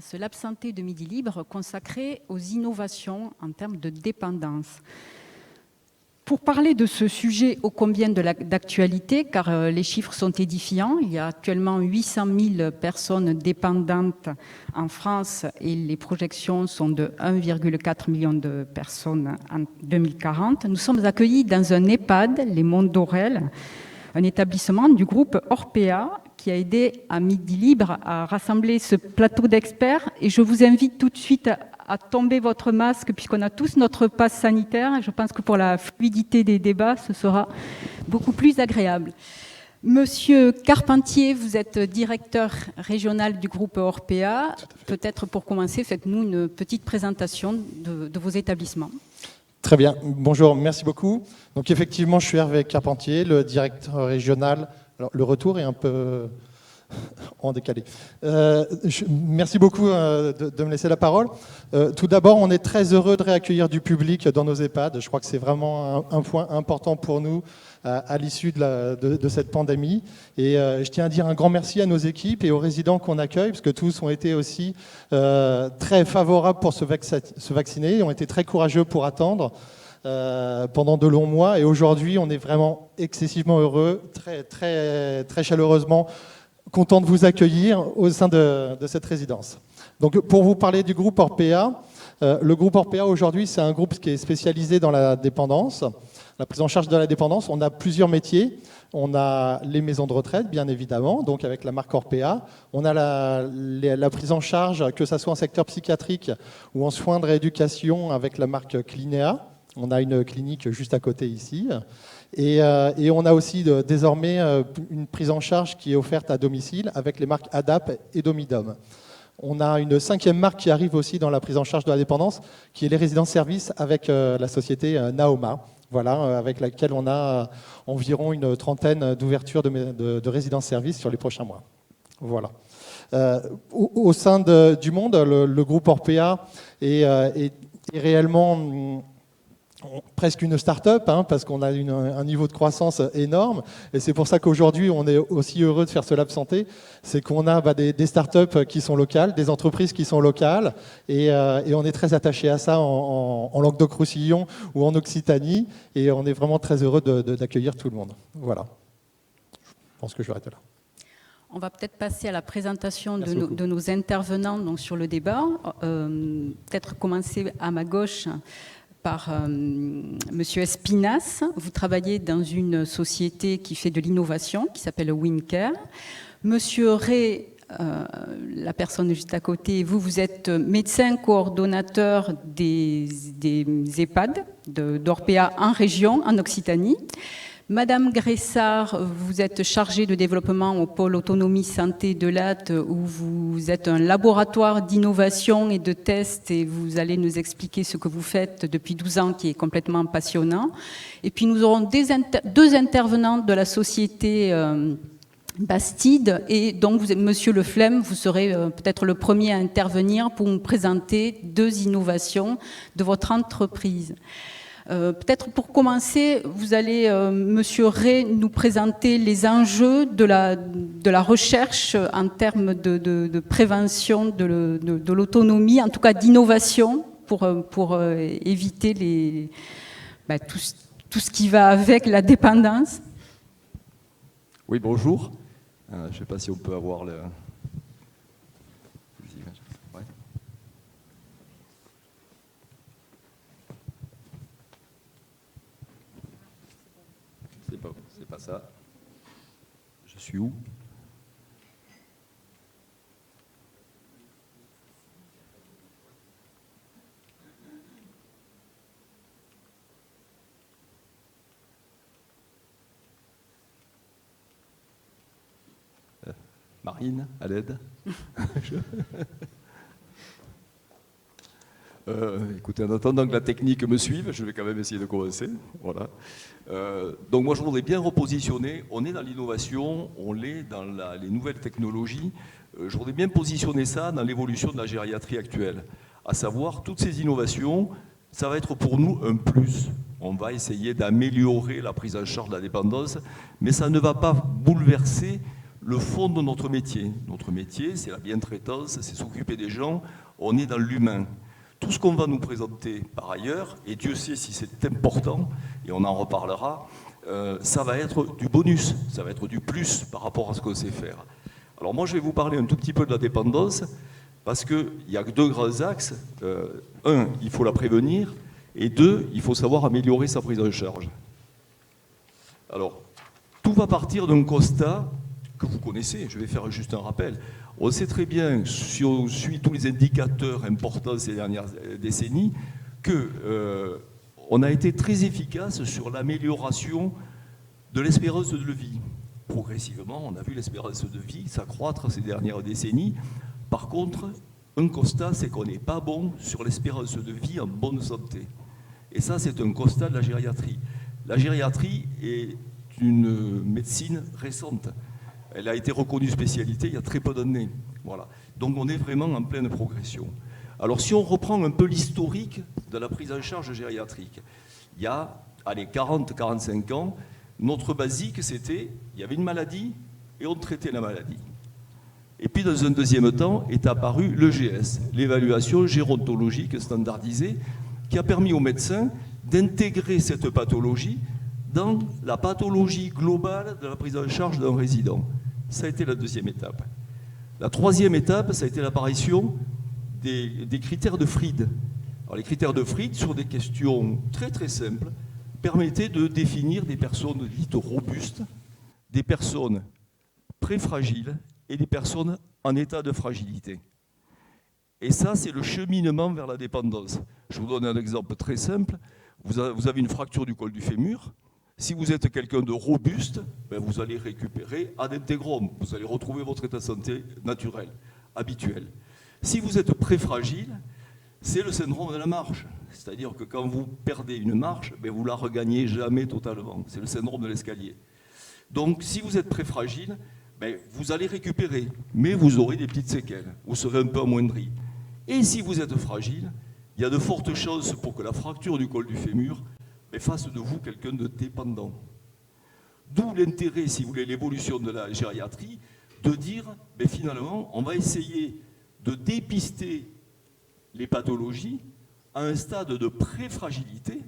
ce Lab Santé de Midi Libre consacré aux innovations en termes de dépendance. Pour parler de ce sujet ô combien d'actualité, car les chiffres sont édifiants, il y a actuellement 800 000 personnes dépendantes en France et les projections sont de 1,4 million de personnes en 2040. Nous sommes accueillis dans un EHPAD, les Monts d'Aurel, un établissement du groupe Orpea qui a aidé à Midi Libre à rassembler ce plateau d'experts. Et je vous invite tout de suite à tomber votre masque puisqu'on a tous notre passe sanitaire. Je pense que pour la fluidité des débats, ce sera beaucoup plus agréable. Monsieur Carpentier, vous êtes directeur régional du groupe Orpea. Peut-être pour commencer, faites-nous une petite présentation de vos établissements. Très bien. Bonjour, merci beaucoup. Donc effectivement, je suis Hervé Carpentier, le directeur régional. Alors, le retour est un peu en décalé. Merci beaucoup de me laisser la parole. Tout d'abord, on est très heureux de réaccueillir du public dans nos EHPAD. Je crois que c'est vraiment un point important pour nous à l'issue de cette pandémie. Et je tiens à dire un grand merci à nos équipes et aux résidents qu'on accueille, parce que tous ont été aussi très favorables pour se vacciner, ont été très courageux pour attendre pendant de longs mois. Et aujourd'hui, on est vraiment excessivement heureux, très chaleureusement content de vous accueillir au sein de cette résidence. Donc, pour vous parler du groupe Orpea, le groupe Orpea aujourd'hui, c'est un groupe qui est spécialisé dans la dépendance, la prise en charge de la dépendance. On a plusieurs métiers. On a les maisons de retraite, bien évidemment, donc avec la marque Orpea. On a la prise en charge, que ce soit en secteur psychiatrique ou en soins de rééducation, avec la marque Clinéa. On a une clinique juste à côté ici. Et on a aussi désormais une prise en charge qui est offerte à domicile avec les marques ADAP et Domidom. On a une 5e marque qui arrive aussi dans la prise en charge de la dépendance, qui est les résidences-services avec la société Naoma, voilà, avec laquelle on a environ une 30aine d'ouvertures de résidences-services sur les prochains mois. Voilà. Au sein du monde, le groupe Orpea est réellement presque une start-up, parce qu'on a un niveau de croissance énorme. Et c'est pour ça qu'aujourd'hui, on est aussi heureux de faire ce Lab Santé. C'est qu'on a des start-up qui sont locales, des entreprises qui sont locales. Et on est très attaché à ça en Languedoc-Roussillon ou en Occitanie. Et on est vraiment très heureux d'accueillir tout le monde. Voilà. Je pense que je vais arrêter là. On va peut-être passer à la présentation de nos intervenants donc, sur le débat. Peut-être commencer à ma gauche par Monsieur Espinas. Vous travaillez dans une société qui fait de l'innovation, qui s'appelle Wincare. Monsieur Ray, la personne juste à côté, vous êtes médecin coordonnateur des EHPAD d'Orpea en région, en Occitanie. Madame Gressard, vous êtes chargée de développement au pôle autonomie santé de Latte, où vous êtes un laboratoire d'innovation et de tests, et vous allez nous expliquer ce que vous faites depuis 12 ans, qui est complètement passionnant. Et puis nous aurons deux intervenants de la société Bastide, et donc Monsieur Le Flem, vous serez peut-être le premier à intervenir pour nous présenter 2 innovations de votre entreprise. Peut-être pour commencer, vous allez, Monsieur Ray, nous présenter les enjeux de la recherche en termes de prévention de l'autonomie, en tout cas d'innovation, pour éviter tout ce qui va avec la dépendance. Oui, bonjour. Je ne sais pas si on peut avoir le... Ouais. C'est pas ça. Je suis où? Marine, à l'aide. Écoutez, en attendant que la technique me suive, je vais quand même essayer de commencer. Voilà. Donc moi, je voudrais bien repositionner. On est dans l'innovation, on est dans les nouvelles technologies. Je voudrais bien positionner ça dans l'évolution de la gériatrie actuelle. À savoir, toutes ces innovations, ça va être pour nous un plus. On va essayer d'améliorer la prise en charge de la dépendance, mais ça ne va pas bouleverser le fond de notre métier. Notre métier, c'est la bientraitance, c'est s'occuper des gens, on est dans l'humain. Tout ce qu'on va nous présenter par ailleurs, et Dieu sait si c'est important, et on en reparlera, ça va être du bonus, ça va être du plus par rapport à ce qu'on sait faire. Alors moi, je vais vous parler un tout petit peu de la dépendance, parce qu'il y a deux grands axes. Un, il faut la prévenir, et deux, il faut savoir améliorer sa prise en charge. Alors, tout va partir d'un constat que vous connaissez, je vais faire juste un rappel. On sait très bien, si on suit tous les indicateurs importants ces dernières décennies, qu'on a été très efficace sur l'amélioration de l'espérance de vie. Progressivement, on a vu l'espérance de vie s'accroître ces dernières décennies. Par contre, un constat, c'est qu'on n'est pas bon sur l'espérance de vie en bonne santé. Et ça, c'est un constat de la gériatrie. La gériatrie est une médecine récente. Elle a été reconnue spécialité il y a très peu d'années. Voilà. Donc on est vraiment en pleine progression. Alors si on reprend un peu l'historique de la prise en charge gériatrique, il y a 40-45 ans, notre basique c'était, il y avait une maladie et on traitait la maladie. Et puis dans un deuxième temps est apparu l'EGS, l'évaluation gérontologique standardisée, qui a permis aux médecins d'intégrer cette pathologie dans la pathologie globale de la prise en charge d'un résident. Ça a été la deuxième étape. La troisième étape, ça a été l'apparition des critères de Fried. Alors, les critères de Fried, sur des questions très très simples, permettaient de définir des personnes dites robustes, des personnes préfragiles et des personnes en état de fragilité. Et ça, c'est le cheminement vers la dépendance. Je vous donne un exemple très simple. Vous avez une fracture du col du fémur. Si vous êtes quelqu'un de robuste, ben vous allez récupérer ad integrum. Vous allez retrouver votre état de santé naturel, habituel. Si vous êtes préfragile, c'est le syndrome de la marche. C'est-à-dire que quand vous perdez une marche, ben vous ne la regagnez jamais totalement. C'est le syndrome de l'escalier. Donc, si vous êtes préfragile, ben vous allez récupérer, mais vous aurez des petites séquelles. Vous serez un peu amoindri. Et si vous êtes fragile, il y a de fortes chances pour que la fracture du col du fémur fasse de vous quelqu'un de dépendant. D'où l'intérêt, si vous voulez, l'évolution de la gériatrie, de dire, ben finalement, on va essayer de dépister les pathologies à un stade de préfragilité,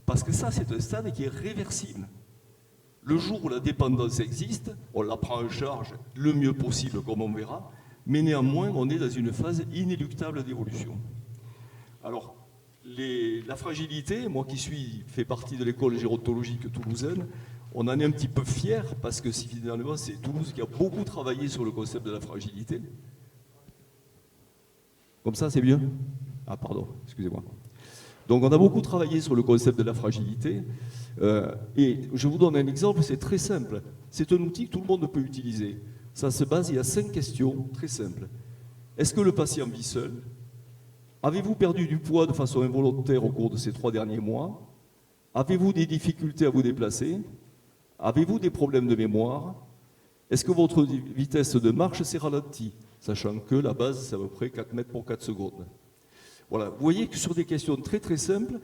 parce que ça, c'est un stade qui est réversible. Le jour où la dépendance existe, on la prend en charge le mieux possible, comme on verra, mais néanmoins, on est dans une phase inéluctable d'évolution. Alors, la fragilité, moi qui fais partie de l'école gérontologique toulousaine, on en est un petit peu fiers parce que finalement c'est Toulouse qui a beaucoup travaillé sur le concept de la fragilité. Comme ça, c'est mieux ? Ah pardon, excusez-moi. Donc on a beaucoup travaillé sur le concept de la fragilité et je vous donne un exemple, c'est très simple. C'est un outil que tout le monde peut utiliser. Ça se base, il y a 5 questions très simples. Est-ce que le patient vit seul ? Avez-vous perdu du poids de façon involontaire au cours de ces 3 derniers mois ? Avez-vous des difficultés à vous déplacer ? Avez-vous des problèmes de mémoire ? Est-ce que votre vitesse de marche s'est ralentie ? Sachant que la base, c'est à peu près 4 mètres pour 4 secondes. Voilà, vous voyez que sur des questions très très simples,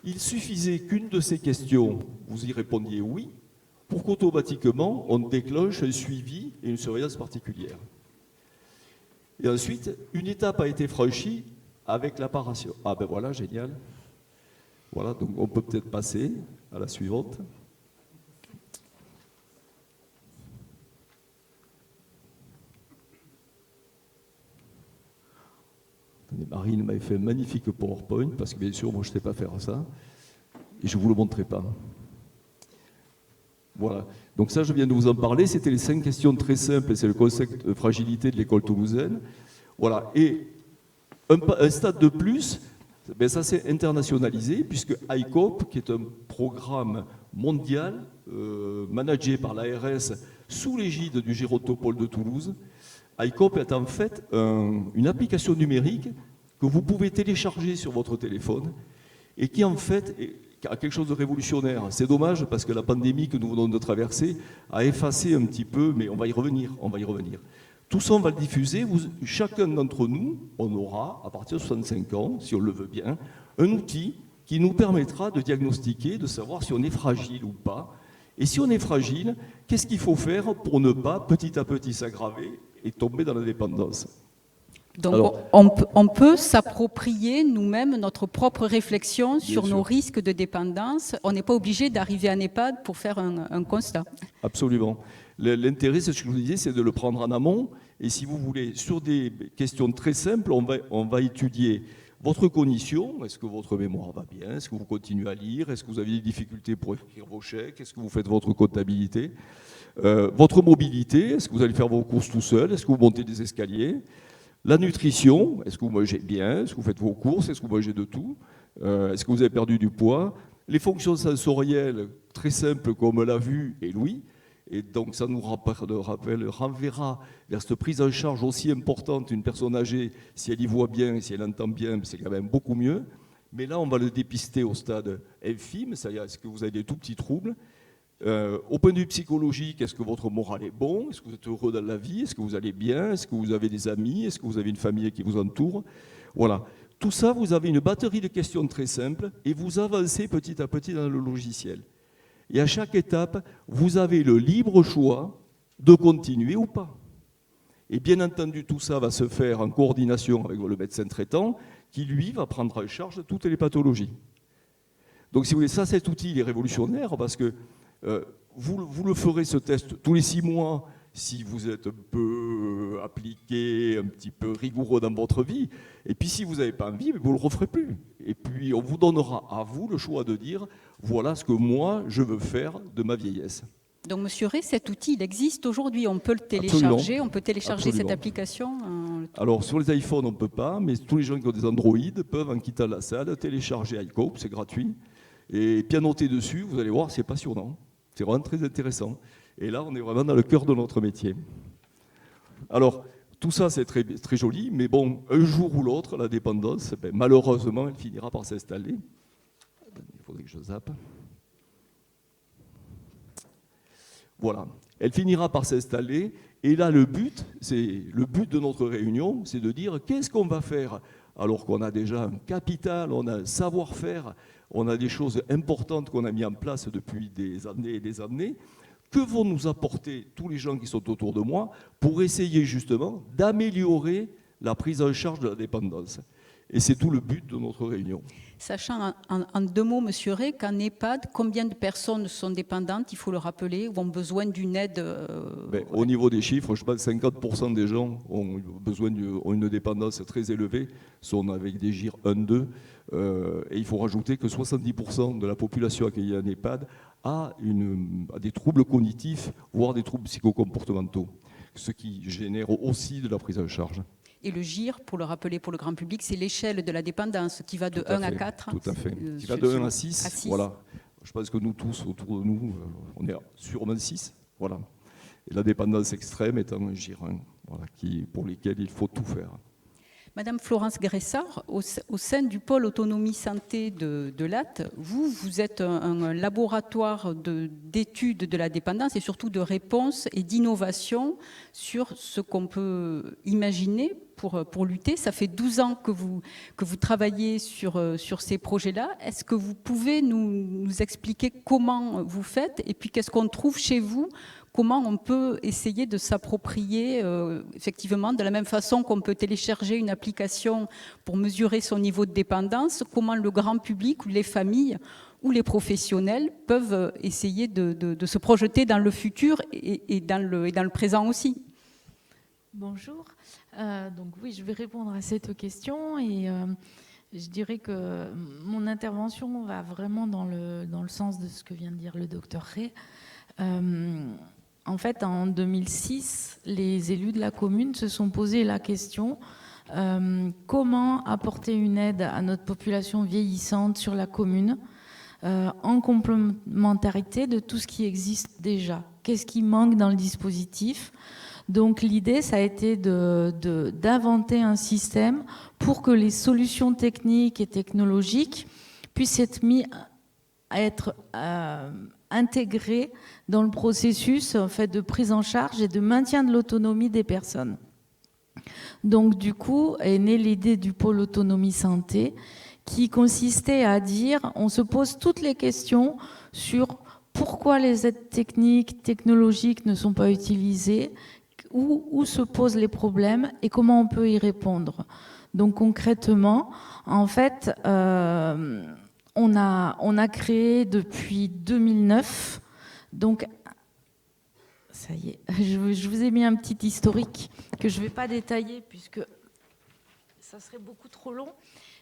il suffisait qu'une de ces questions, vous y répondiez oui, pour qu'automatiquement on déclenche un suivi et une surveillance particulière. Et ensuite, une étape a été franchie avec l'apparition. Ah ben voilà, génial. Voilà, donc on peut peut-être passer à la suivante. Attendez, Marine m'avait fait un magnifique PowerPoint, parce que bien sûr, moi je ne sais pas faire ça, et je ne vous le montrerai pas. Voilà, donc ça je viens de vous en parler, c'était les 5 questions très simples, et c'est le concept de fragilité de l'école toulousaine. Voilà, et un stade de plus, ben ça s'est internationalisé, puisque ICOP, qui est un programme mondial managé par l'ARS sous l'égide du Gérontopole de Toulouse, ICOP est en fait une application numérique que vous pouvez télécharger sur votre téléphone et qui en fait a quelque chose de révolutionnaire. C'est dommage parce que la pandémie que nous venons de traverser a effacé un petit peu, mais on va y revenir, Tout ça, on va le diffuser. Chacun d'entre nous, on aura, à partir de 65 ans, si on le veut bien, un outil qui nous permettra de diagnostiquer, de savoir si on est fragile ou pas, Et si on est fragile, qu'est-ce qu'il faut faire pour ne pas petit à petit s'aggraver et tomber dans la dépendance? Donc Alors, on peut s'approprier nous-mêmes notre propre réflexion sur nos risques de dépendance. On n'est pas obligé d'arriver en EHPAD pour faire un constat. Absolument. L'intérêt, c'est ce que je vous disais, c'est de le prendre en amont. Et si vous voulez, sur des questions très simples, on va étudier votre cognition. Est-ce que votre mémoire va bien? Est-ce que vous continuez à lire? Est-ce que vous avez des difficultés pour écrire vos chèques? Est-ce que vous faites votre comptabilité? Votre mobilité, est-ce que vous allez faire vos courses tout seul? Est-ce que vous montez des escaliers? La nutrition, est-ce que vous mangez bien? Est-ce que vous faites vos courses? Est-ce que vous mangez de tout? Est-ce que vous avez perdu du poids? Les fonctions sensorielles, très simples comme la vue et l'ouïe. Et donc ça nous renverra vers cette prise en charge aussi importante d'une personne âgée. Si elle y voit bien, si elle entend bien, c'est quand même beaucoup mieux. Mais là, on va le dépister au stade infime, c'est-à-dire est-ce que vous avez des tout petits troubles? Au point de vue psychologique, est-ce que votre moral est bon? Est-ce que vous êtes heureux dans la vie? Est-ce que vous allez bien? Est-ce que vous avez des amis? Est-ce que vous avez une famille qui vous entoure? Voilà. Tout ça, vous avez une batterie de questions très simples et vous avancez petit à petit dans le logiciel. Et à chaque étape, vous avez le libre choix de continuer ou pas. Et bien entendu, tout ça va se faire en coordination avec le médecin traitant qui, lui, va prendre en charge toutes les pathologies. Donc, si vous voulez, ça, cet outil, il est révolutionnaire parce que vous le ferez, ce test, tous les 6 mois si vous êtes un peu appliqué, un petit peu rigoureux dans votre vie. Et puis, si vous n'avez pas envie, vous ne le referez plus. Et puis, on vous donnera à vous le choix de dire « Voilà ce que moi, je veux faire de ma vieillesse ». Donc, Monsieur Ray, cet outil, il existe aujourd'hui. On peut le télécharger. Absolument. On peut télécharger cette application. Alors, sur les iPhones, on ne peut pas, mais tous les gens qui ont des Android peuvent, en quittant la salle, télécharger iCope, c'est gratuit. Et pianoter dessus, vous allez voir, c'est passionnant. C'est vraiment très intéressant. Et là, on est vraiment dans le cœur de notre métier. Alors, tout ça, c'est très, très joli, mais bon, un jour ou l'autre, la dépendance, malheureusement, elle finira par s'installer. Il faudrait que je zappe. Voilà. Elle finira par s'installer. Et là, le but de notre réunion, c'est de dire qu'est-ce qu'on va faire alors qu'on a déjà un capital, on a un savoir-faire, on a des choses importantes qu'on a mis en place depuis des années et des années. Que vont nous apporter tous les gens qui sont autour de moi pour essayer justement d'améliorer la prise en charge de la dépendance? Et c'est tout le but de notre réunion. Sachant en 2 mots, Monsieur Ray, qu'en EHPAD, combien de personnes sont dépendantes, il faut le rappeler, ou ont besoin d'une aide Au niveau des chiffres, je pense que 50% des gens ont une dépendance très élevée, sont avec des GIR 1-2, et il faut rajouter que 70% de la population accueillie en EHPAD a des troubles cognitifs, voire des troubles psychocomportementaux, ce qui génère aussi de la prise en charge. Et le GIR, pour le rappeler pour le grand public, c'est l'échelle de la dépendance qui va de 1 à 4. Tout à fait. Qui va de 1 à 6. Voilà. Je pense que nous tous, autour de nous, on est sûrement 6. Voilà. Et la dépendance extrême étant un GIR 1, voilà, pour lesquels il faut tout faire. Madame Florence Gressard, au sein du pôle autonomie santé de Latte, vous êtes un laboratoire d'études de la dépendance et surtout de réponse et d'innovation sur ce qu'on peut imaginer pour lutter. Ça fait 12 ans que vous travaillez sur ces projets-là. Est-ce que vous pouvez nous expliquer comment vous faites et puis qu'est-ce qu'on trouve chez vous? Comment on peut essayer de s'approprier, effectivement, de la même façon qu'on peut télécharger une application pour mesurer son niveau de dépendance, comment le grand public ou les familles ou les professionnels peuvent essayer de se projeter dans le futur et dans le présent aussi. Bonjour. Donc oui, je vais répondre à cette question et je dirais que mon intervention va vraiment dans le sens de ce que vient de dire le docteur Ray. En fait, en 2006, les élus de la commune se sont posé la question comment apporter une aide à notre population vieillissante sur la commune en complémentarité de tout ce qui existe déjà. Qu'est-ce qui manque dans le dispositif? Donc l'idée, ça a été d'inventer un système pour que les solutions techniques et technologiques puissent être intégrées dans le processus en fait, de prise en charge et de maintien de l'autonomie des personnes. Donc du coup est née l'idée du pôle autonomie santé qui consistait à dire on se pose toutes les questions sur pourquoi les aides techniques, technologiques ne sont pas utilisées, où se posent les problèmes et comment on peut y répondre. Donc concrètement, en fait, on a créé depuis 2009, donc ça y est, je vous ai mis un petit historique que je ne vais pas détailler puisque ça serait beaucoup trop long.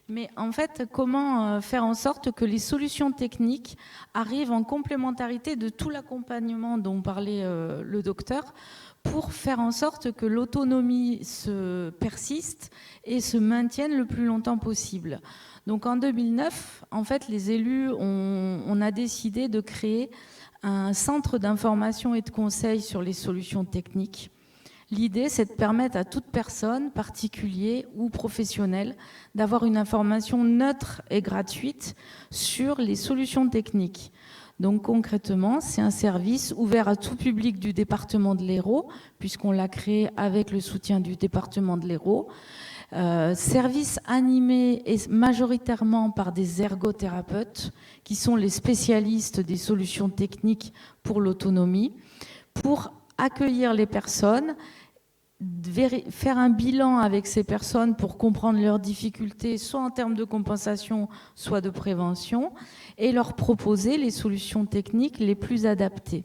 Mais en fait, comment faire en sorte que les solutions techniques arrivent en complémentarité de tout l'accompagnement dont parlait le docteur, pour faire en sorte que l'autonomie se persiste et se maintienne le plus longtemps possible. Donc en 2009, en fait, les élus, on a décidé de créer un centre d'information et de conseil sur les solutions techniques. L'idée, c'est de permettre à toute personne, particulier ou professionnelle, d'avoir une information neutre et gratuite sur les solutions techniques. Donc concrètement, c'est un service ouvert à tout public du département de l'Hérault, puisqu'on l'a créé avec le soutien du département de l'Hérault. Service animé et majoritairement par des ergothérapeutes, qui sont les spécialistes des solutions techniques pour l'autonomie, pour accueillir les personnes, faire un bilan avec ces personnes pour comprendre leurs difficultés, soit en termes de compensation, soit de prévention, et leur proposer les solutions techniques les plus adaptées.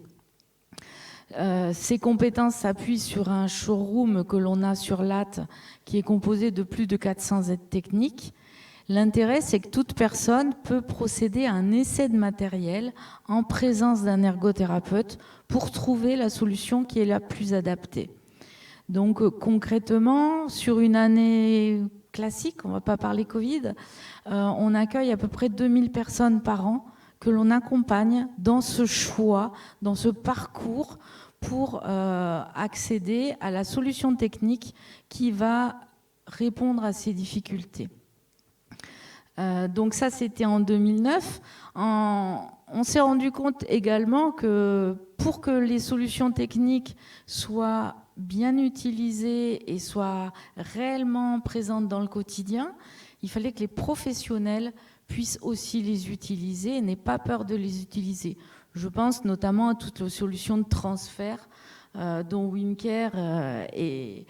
Ces compétences s'appuient sur un showroom que l'on a sur Latte, qui est composé de plus de 400 aides techniques. L'intérêt, c'est que toute personne peut procéder à un essai de matériel en présence d'un ergothérapeute pour trouver la solution qui est la plus adaptée. Donc concrètement, sur une année classique, on ne va pas parler Covid, on accueille à peu près 2000 personnes par an que l'on accompagne dans ce choix, dans ce parcours pour accéder à la solution technique qui va répondre à ces difficultés. Donc ça, c'était en 2009. On s'est rendu compte également que pour que les solutions techniques soient bien utilisées et soient réellement présentes dans le quotidien, il fallait que les professionnels puissent aussi les utiliser et n'aient pas peur de les utiliser. Je pense notamment à toutes les solutions de transfert dont WinCare est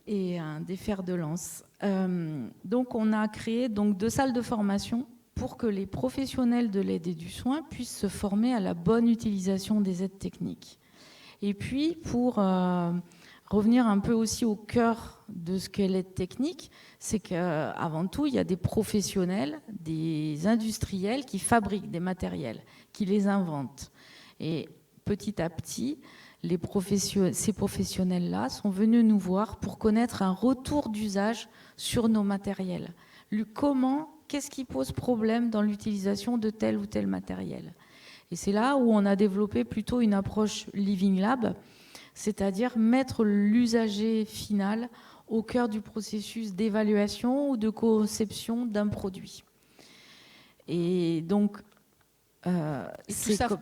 un des fers de lance. Donc on a créé donc 2 salles de formation pour que les professionnels de l'aide et du soin puissent se former à la bonne utilisation des aides techniques. Et puis pour revenir un peu aussi au cœur de ce qu'est l'aide technique, c'est qu'avant tout, il y a des professionnels, des industriels qui fabriquent des matériels, qui les inventent. Et petit à petit, ces professionnels-là sont venus nous voir pour connaître un retour d'usage sur nos matériels. Qu'est-ce qui pose problème dans l'utilisation de tel ou tel matériel? Et c'est là où on a développé plutôt une approche Living Lab, c'est-à-dire mettre l'usager final au cœur du processus d'évaluation ou de conception d'un produit. Et donc,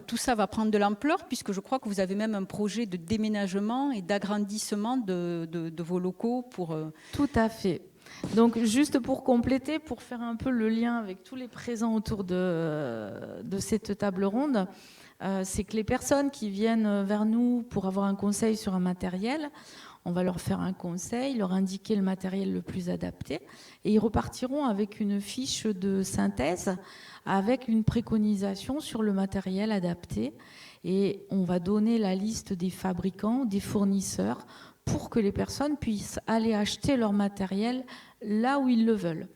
tout ça va prendre de l'ampleur, puisque je crois que vous avez même un projet de déménagement et d'agrandissement de vos locaux pour... Tout à fait. Donc, juste pour compléter, pour faire un peu le lien avec tous les présents autour de cette table ronde, c'est que les personnes qui viennent vers nous pour avoir un conseil sur un matériel, on va leur faire un conseil, leur indiquer le matériel le plus adapté, et ils repartiront avec une fiche de synthèse avec une préconisation sur le matériel adapté. Et on va donner la liste des fabricants, des fournisseurs, pour que les personnes puissent aller acheter leur matériel là où ils le veulent.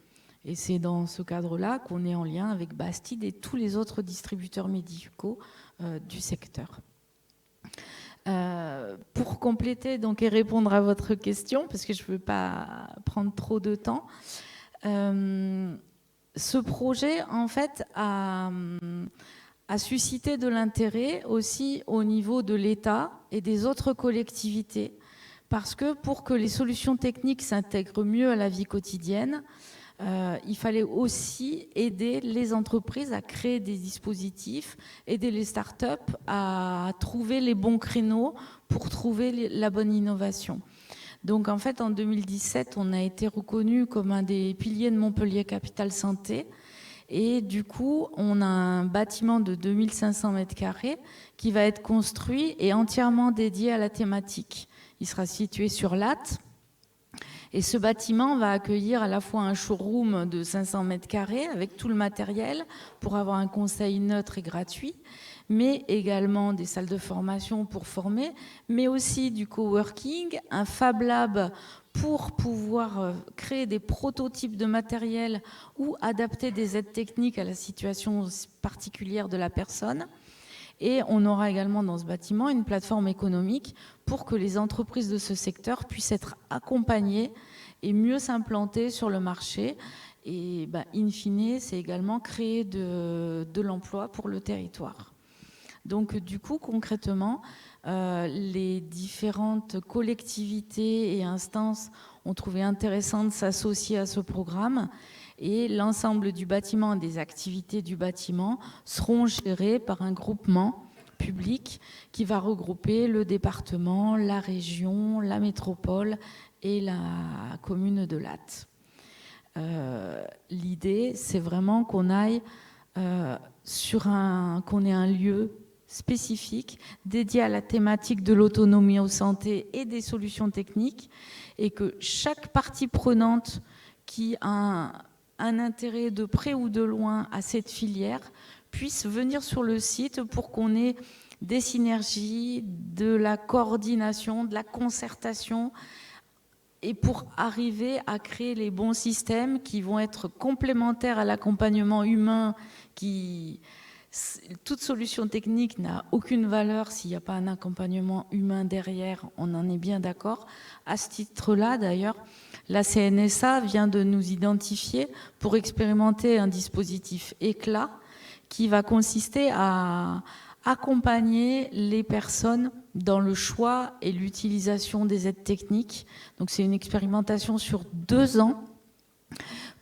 Et c'est dans ce cadre-là qu'on est en lien avec Bastide et tous les autres distributeurs médicaux du secteur. Pour compléter donc, et répondre à votre question, parce que je ne veux pas prendre trop de temps, ce projet, en fait, a suscité de l'intérêt aussi au niveau de l'État et des autres collectivités, parce que pour que les solutions techniques s'intègrent mieux à la vie quotidienne, il fallait aussi aider les entreprises à créer des dispositifs, aider les startups à trouver les bons créneaux pour trouver la bonne innovation. Donc en fait, en 2017, on a été reconnu comme un des piliers de Montpellier Capital Santé. Et du coup, on a un bâtiment de 2500 m² qui va être construit et entièrement dédié à la thématique. Il sera situé sur Latte. Et ce bâtiment va accueillir à la fois un showroom de 500 m² avec tout le matériel pour avoir un conseil neutre et gratuit, mais également des salles de formation pour former, mais aussi du coworking, un Fab Lab pour pouvoir créer des prototypes de matériel ou adapter des aides techniques à la situation particulière de la personne. Et on aura également dans ce bâtiment une plateforme économique pour que les entreprises de ce secteur puissent être accompagnées et mieux s'implanter sur le marché. Et in fine, c'est également créer de l'emploi pour le territoire. Donc du coup, concrètement, les différentes collectivités et instances ont trouvé intéressant de s'associer à ce programme. Et l'ensemble du bâtiment et des activités du bâtiment seront gérées par un groupement public qui va regrouper le département, la région, la métropole et la commune de Latte. L'idée, c'est vraiment qu'on aille qu'on ait un lieu spécifique dédié à la thématique de l'autonomie en santé et des solutions techniques, et que chaque partie prenante qui a un intérêt de près ou de loin à cette filière puisse venir sur le site pour qu'on ait des synergies, de la coordination, de la concertation, et pour arriver à créer les bons systèmes qui vont être complémentaires à l'accompagnement humain. Toute solution technique n'a aucune valeur s'il n'y a pas un accompagnement humain derrière, on en est bien d'accord. À ce titre-là, d'ailleurs, la CNSA vient de nous identifier pour expérimenter un dispositif éclat qui va consister à accompagner les personnes dans le choix et l'utilisation des aides techniques. Donc c'est une expérimentation sur 2 ans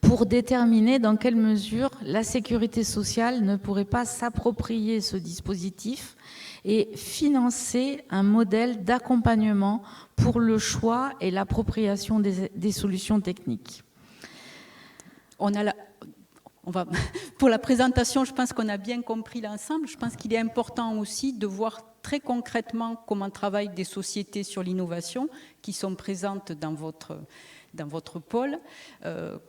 pour déterminer dans quelle mesure la sécurité sociale ne pourrait pas s'approprier ce dispositif et financer un modèle d'accompagnement pour le choix et l'appropriation des solutions techniques. Pour la présentation, je pense qu'on a bien compris l'ensemble. Je pense qu'il est important aussi de voir très concrètement comment travaillent des sociétés sur l'innovation qui sont présentes dans votre pôle,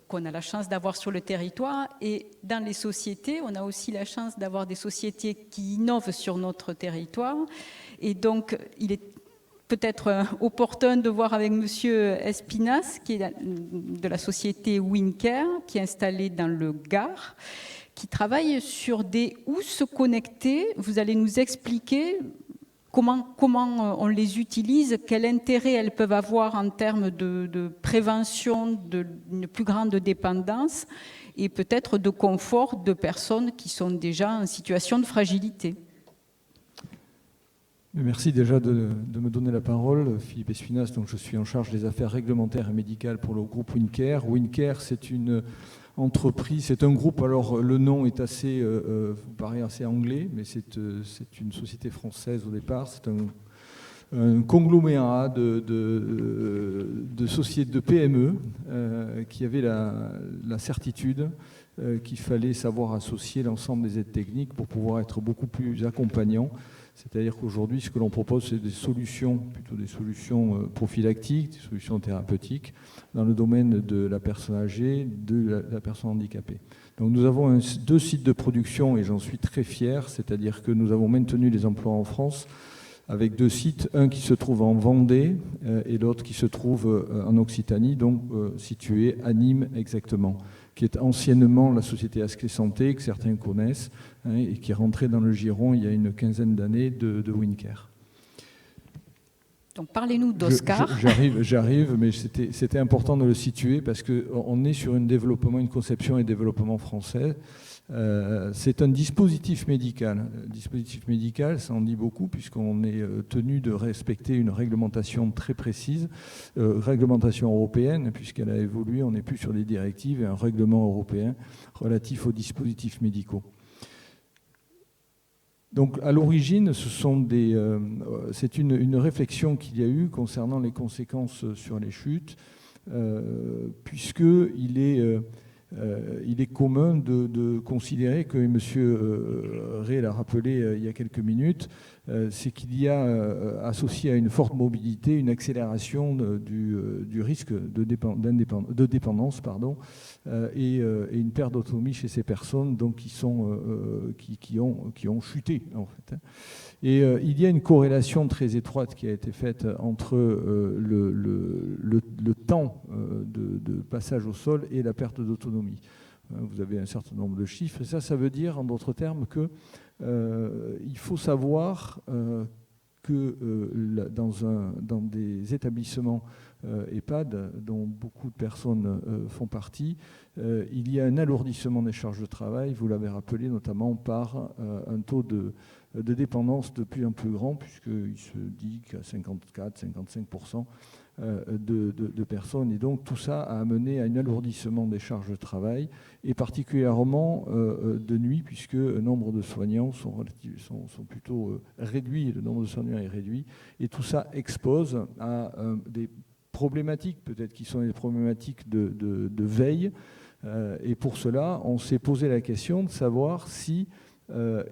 qu'on a la chance d'avoir sur le territoire. Et dans les sociétés, on a aussi la chance d'avoir des sociétés qui innovent sur notre territoire. Et donc, il est peut-être opportun de voir avec Monsieur Espinas, qui est de la société Wincare, qui est installée dans le Gard, qui travaille sur des housses connectées. Vous allez nous expliquer comment on les utilise, quel intérêt elles peuvent avoir en termes de prévention d'une plus grande dépendance et peut-être de confort de personnes qui sont déjà en situation de fragilité. Merci déjà de me donner la parole. Philippe Espinas, donc je suis en charge des affaires réglementaires et médicales pour le groupe Wincare. Wincare, c'est une entreprise, c'est un groupe, alors le nom est paraît assez anglais, mais c'est une société française au départ. C'est un conglomérat de sociétés de PME qui avait la certitude qu'il fallait savoir associer l'ensemble des aides techniques pour pouvoir être beaucoup plus accompagnant. C'est-à-dire qu'aujourd'hui, ce que l'on propose, c'est plutôt des solutions prophylactiques, des solutions thérapeutiques, dans le domaine de la personne âgée, de la personne handicapée. Donc nous avons 2 sites de production, et j'en suis très fier, c'est-à-dire que nous avons maintenu les emplois en France, avec 2 sites, un qui se trouve en Vendée et l'autre qui se trouve en Occitanie, donc situé à Nîmes exactement, qui est anciennement la société Asclé Santé, que certains connaissent, et qui est rentrée dans le giron il y a une 15aine d'années de Wincare. Donc parlez-nous d'Oscar. J'arrive, mais c'était important de le situer parce qu'on est sur une conception et développement français. C'est un dispositif médical. Dispositif médical, ça en dit beaucoup puisqu'on est tenu de respecter une réglementation très précise, réglementation européenne, puisqu'elle a évolué, on n'est plus sur des directives et un règlement européen relatif aux dispositifs médicaux. Donc à l'origine, c'est une réflexion qu'il y a eu concernant les conséquences sur les chutes, puisqu'il est il est commun de considérer que M. Ray l'a rappelé il y a quelques minutes, c'est qu'il y a associé à une forte mobilité une accélération du risque de dépendance et une perte d'autonomie chez ces personnes donc qui ont chuté en fait. Et il y a une corrélation très étroite qui a été faite entre le temps de passage au sol et la perte d'autonomie. Vous avez un certain nombre de chiffres, et ça veut dire, en d'autres termes, que il faut savoir que dans des établissements EHPAD, dont beaucoup de personnes font partie, il y a un alourdissement des charges de travail, vous l'avez rappelé, notamment par un taux de dépendance de plus en plus grand, puisqu'il se dit qu'à 54-55% de personnes. Et donc tout ça a amené à un alourdissement des charges de travail, et particulièrement de nuit, puisque le nombre de soignants sont plutôt réduits, le nombre de soignants est réduit, et tout ça expose à des problématiques, peut-être qui sont des problématiques de veille. Et pour cela, on s'est posé la question de savoir si,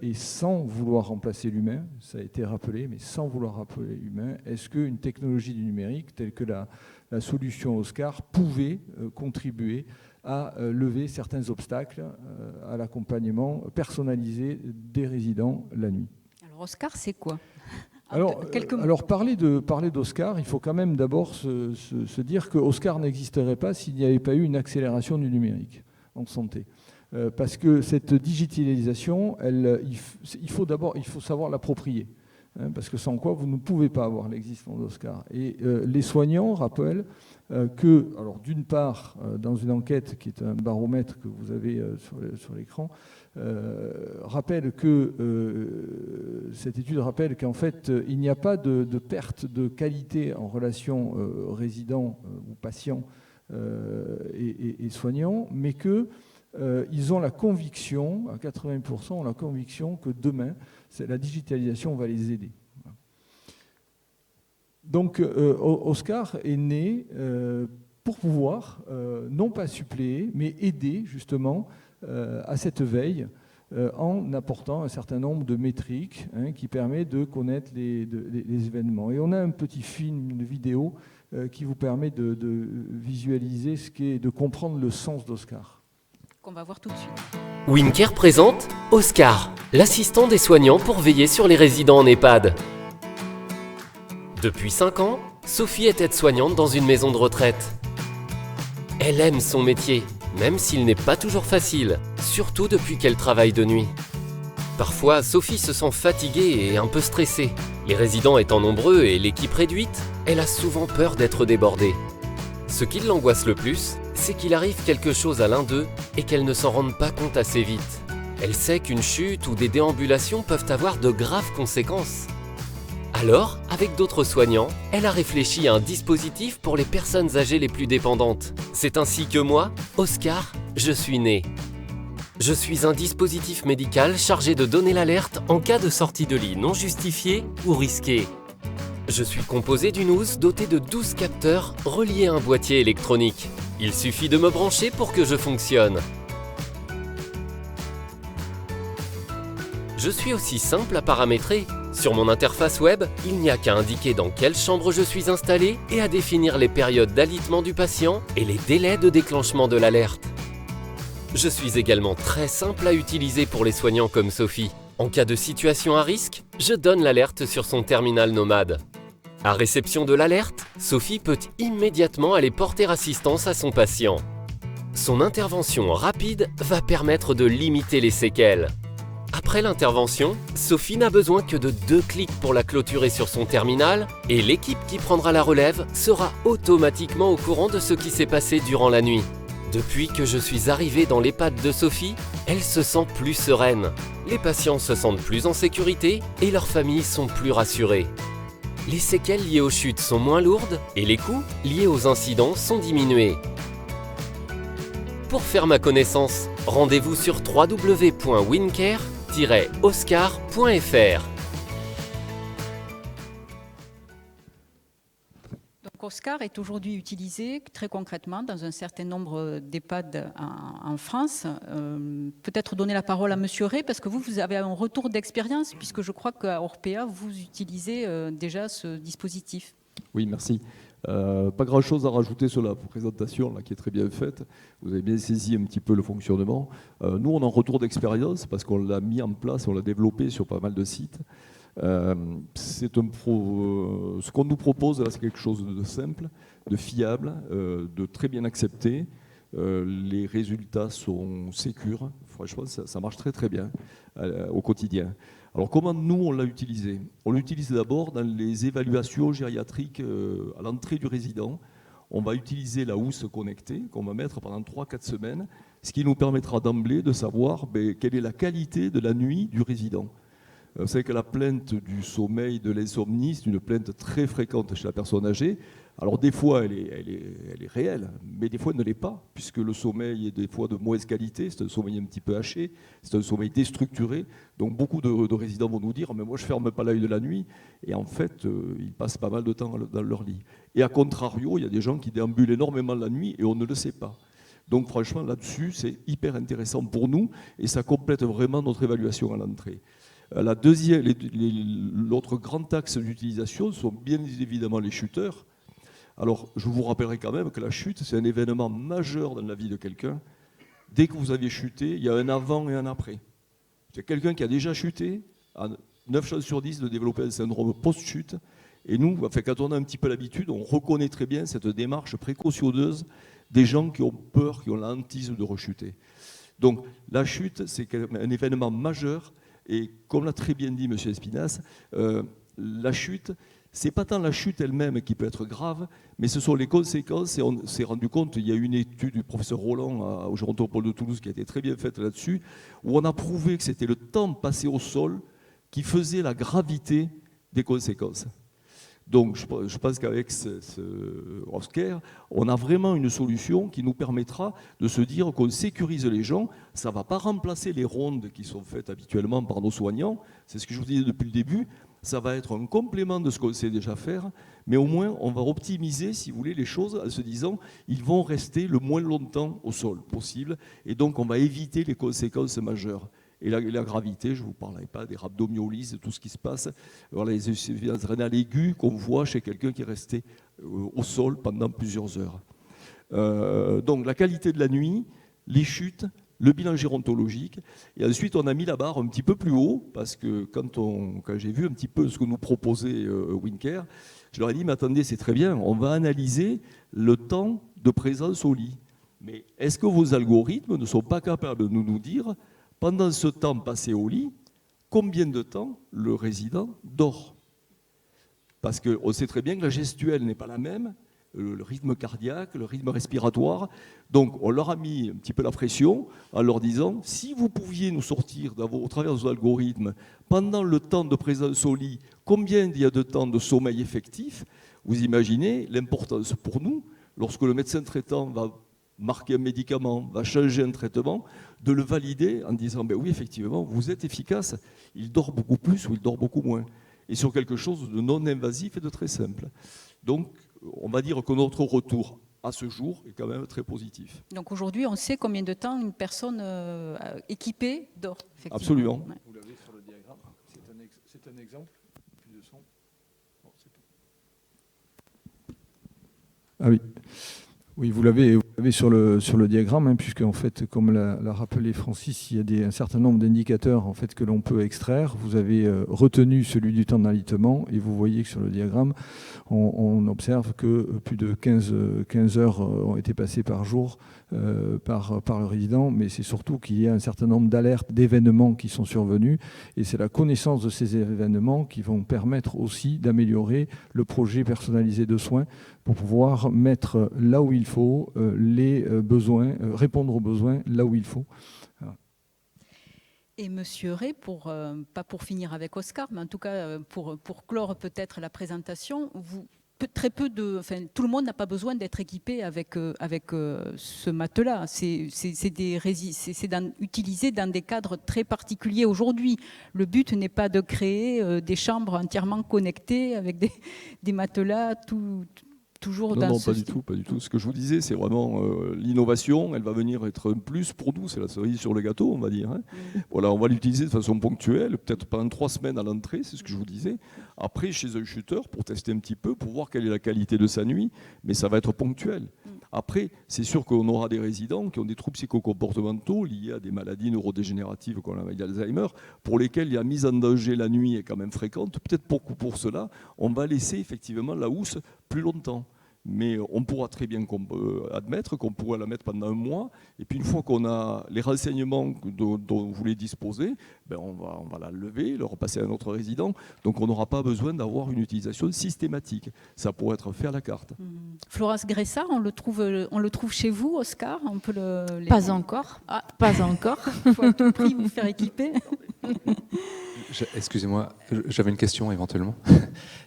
et sans vouloir remplacer l'humain, ça a été rappelé, mais sans vouloir rappeler l'humain, est-ce qu'une technologie du numérique, telle que la solution OSCAR, pouvait contribuer à lever certains obstacles à l'accompagnement personnalisé des résidents la nuit. Alors OSCAR, c'est quoi ? Alors parler d'OSCAR, il faut quand même d'abord se dire que OSCAR n'existerait pas s'il n'y avait pas eu une accélération du numérique en santé. Parce que cette digitalisation, il faut savoir l'approprier. Parce que sans quoi, vous ne pouvez pas avoir l'existence d'OSCAR. Et les soignants rappellent que, alors d'une part, dans une enquête qui est un baromètre que vous avez sur l'écran, cette étude rappelle qu'en fait, il n'y a pas de perte de qualité en relation résident ou patient et soignant, mais que ils ont la conviction, à 80%, ont la conviction que demain, la digitalisation va les aider. Donc, OSCAR est né pour pouvoir, non pas suppléer, mais aider justement à cette veille en apportant un certain nombre de métriques qui permet de connaître les événements. Et on a un petit film, une vidéo qui vous permet de visualiser ce qu'est, de comprendre le sens d'OSCAR. Qu'on va voir tout de suite. Wincare présente Oscar, l'assistant des soignants pour veiller sur les résidents en EHPAD. Depuis 5 ans, Sophie est aide-soignante dans une maison de retraite. Elle aime son métier, même s'il n'est pas toujours facile, surtout depuis qu'elle travaille de nuit. Parfois, Sophie se sent fatiguée et un peu stressée. Les résidents étant nombreux et l'équipe réduite, elle a souvent peur d'être débordée. Ce qui l'angoisse le plus, c'est qu'il arrive quelque chose à l'un d'eux et qu'elle ne s'en rende pas compte assez vite. Elle sait qu'une chute ou des déambulations peuvent avoir de graves conséquences. Alors, avec d'autres soignants, elle a réfléchi à un dispositif pour les personnes âgées les plus dépendantes. C'est ainsi que moi, Oscar, je suis né. Je suis un dispositif médical chargé de donner l'alerte en cas de sortie de lit non justifiée ou risquée. Je suis composé d'une housse dotée de 12 capteurs reliés à un boîtier électronique. Il suffit de me brancher pour que je fonctionne. Je suis aussi simple à paramétrer. Sur mon interface web, il n'y a qu'à indiquer dans quelle chambre je suis installé et à définir les périodes d'alitement du patient et les délais de déclenchement de l'alerte. Je suis également très simple à utiliser pour les soignants comme Sophie. En cas de situation à risque, je donne l'alerte sur son terminal nomade. À réception de l'alerte, Sophie peut immédiatement aller porter assistance à son patient. Son intervention rapide va permettre de limiter les séquelles. Après l'intervention, Sophie n'a besoin que de 2 clics pour la clôturer sur son terminal et l'équipe qui prendra la relève sera automatiquement au courant de ce qui s'est passé durant la nuit. Depuis que je suis arrivé dans l'EHPAD de Sophie, elle se sent plus sereine. Les patients se sentent plus en sécurité et leurs familles sont plus rassurées. Les séquelles liées aux chutes sont moins lourdes et les coûts liés aux incidents sont diminués. Pour faire ma connaissance, rendez-vous sur www.wincare-oscar.fr. Donc Oscar est aujourd'hui utilisé très concrètement dans un certain nombre d'EHPAD en France. Peut-être donner la parole à Monsieur Ray, parce que vous avez un retour d'expérience, puisque je crois qu'à Orpea, vous utilisez déjà ce dispositif. Oui, merci. Pas grand-chose à rajouter sur la présentation là, qui est très bien faite. Vous avez bien saisi un petit peu le fonctionnement. Nous, on a un retour d'expérience parce qu'on l'a mis en place, on l'a développé sur pas mal de sites. Ce qu'on nous propose, là, c'est quelque chose de simple, de fiable, de très bien accepté. Les résultats sont sécures. Franchement, ça marche très très bien au quotidien. Alors comment nous on l'a utilisé? On l'utilise d'abord dans les évaluations gériatriques à l'entrée du résident. On va utiliser la housse connectée qu'on va mettre pendant 3-4 semaines, ce qui nous permettra d'emblée de savoir quelle est la qualité de la nuit du résident. Vous savez que la plainte du sommeil, de l'insomnie, c'est une plainte très fréquente chez la personne âgée. Alors des fois, elle est réelle, mais des fois, elle ne l'est pas, puisque le sommeil est des fois de mauvaise qualité, c'est un sommeil un petit peu haché, c'est un sommeil déstructuré. Donc beaucoup de résidents vont nous dire « mais moi, je ne ferme pas l'œil de la nuit ». Et en fait, ils passent pas mal de temps dans leur lit. Et à contrario, il y a des gens qui déambulent énormément la nuit et on ne le sait pas. Donc franchement, là-dessus, c'est hyper intéressant pour nous et ça complète vraiment notre évaluation à l'entrée. L'autre grand axe d'utilisation sont bien évidemment les chuteurs. Alors, je vous rappellerai quand même que la chute, c'est un événement majeur dans la vie de quelqu'un. Dès que vous aviez chuté, il y a un avant et un après. C'est quelqu'un qui a déjà chuté, a 9 chances sur 10 de développer un syndrome post-chute. Et nous, quand on a un petit peu l'habitude, on reconnaît très bien cette démarche précautionneuse des gens qui ont peur, qui ont la hantise de rechuter. Donc, la chute, c'est un événement majeur. Et comme l'a très bien dit M. Espinas, la chute, ce n'est pas tant la chute elle-même qui peut être grave, mais ce sont les conséquences. Et on s'est rendu compte, il y a une étude du professeur Roland au Gérontopole de Toulouse qui a été très bien faite là-dessus, où on a prouvé que c'était le temps passé au sol qui faisait la gravité des conséquences. Donc je pense qu'avec ce Oscar, on a vraiment une solution qui nous permettra de se dire qu'on sécurise les gens. Ça ne va pas remplacer les rondes qui sont faites habituellement par nos soignants. C'est ce que je vous disais depuis le début. Ça va être un complément de ce qu'on sait déjà faire, mais au moins on va optimiser, si vous voulez, les choses en se disant ils vont rester le moins longtemps au sol possible, et donc on va éviter les conséquences majeures. Et la gravité, je ne vous parlerai pas des rhabdomyolyses, de tout ce qui se passe, voilà, les insuffisances rénales aiguës qu'on voit chez quelqu'un qui est resté au sol pendant plusieurs heures. Donc la qualité de la nuit, les chutes, le bilan gérontologique, et ensuite on a mis la barre un petit peu plus haut, parce que quand j'ai vu un petit peu ce que nous proposait Winker, je leur ai dit, mais attendez, c'est très bien, on va analyser le temps de présence au lit. Mais est-ce que vos algorithmes ne sont pas capables de nous dire, pendant ce temps passé au lit, combien de temps le résident dort? Parce qu'on sait très bien que la gestuelle n'est pas la même, le rythme cardiaque, le rythme respiratoire. Donc on leur a mis un petit peu la pression en leur disant, si vous pouviez nous sortir au travers de vos algorithmes, pendant le temps de présence au lit, combien il y a de temps de sommeil effectif, vous imaginez l'importance pour nous, lorsque le médecin traitant va marquer un médicament, va changer un traitement, de le valider en disant ben oui, effectivement, vous êtes efficace, il dort beaucoup plus ou il dort beaucoup moins. Et sur quelque chose de non invasif et de très simple. Donc, on va dire que notre retour à ce jour est quand même très positif. Donc aujourd'hui, on sait combien de temps une personne équipée dort. Absolument. Ouais. Vous l'avez sur le diagramme, c'est un exemple. Plus de son. Bon, c'est tout. Ah oui. Oui, vous l'avez sur le diagramme, hein, puisque en fait, comme l'a rappelé Francis, il y a un certain nombre d'indicateurs en fait, que l'on peut extraire. Vous avez retenu celui du temps d'alitement et vous voyez que sur le diagramme, on observe que plus de 15 heures ont été passées par jour par le résident, mais c'est surtout qu'il y a un certain nombre d'alertes, d'événements qui sont survenus, et c'est la connaissance de ces événements qui vont permettre aussi d'améliorer le projet personnalisé de soins pour pouvoir mettre là où il faut les besoins, répondre aux besoins là où il faut. Voilà. Et Monsieur Ray, pas pour finir avec Oscar, mais en tout cas pour clore peut-être la présentation, très peu tout le monde n'a pas besoin d'être équipé avec ce matelas. C'est utilisé dans des cadres très particuliers aujourd'hui. Le but n'est pas de créer des chambres entièrement connectées avec des matelas tout toujours Non, dans non, ce... pas du tout. Ce que je vous disais, c'est vraiment l'innovation, elle va venir être un plus pour nous, c'est la cerise sur le gâteau, on va dire. Hein. Voilà, on va l'utiliser de façon ponctuelle, peut-être pendant 3 semaines à l'entrée, c'est ce que je vous disais. Après, chez un shooter, pour tester un petit peu, pour voir quelle est la qualité de sa nuit, mais ça va être ponctuel. Après, c'est sûr qu'on aura des résidents qui ont des troubles psychocomportementaux liés à des maladies neurodégénératives comme la maladie d'Alzheimer, pour lesquels la mise en danger la nuit est quand même fréquente. Peut-être pour cela, on va laisser effectivement la housse plus longtemps. Mais on pourra très bien admettre qu'on pourrait la mettre pendant 1 mois. Et puis une fois qu'on a les renseignements dont vous voulez disposer, ben on va la lever, le repasser à un autre résident. Donc on n'aura pas besoin d'avoir une utilisation systématique. Ça pourrait être fait à la carte. Florence Gressard, on le trouve chez vous, Oscar? On peut Pas encore. Ah. Pas encore. Il faut à tout prix vous faire équiper. Excusez-moi, j'avais une question éventuellement.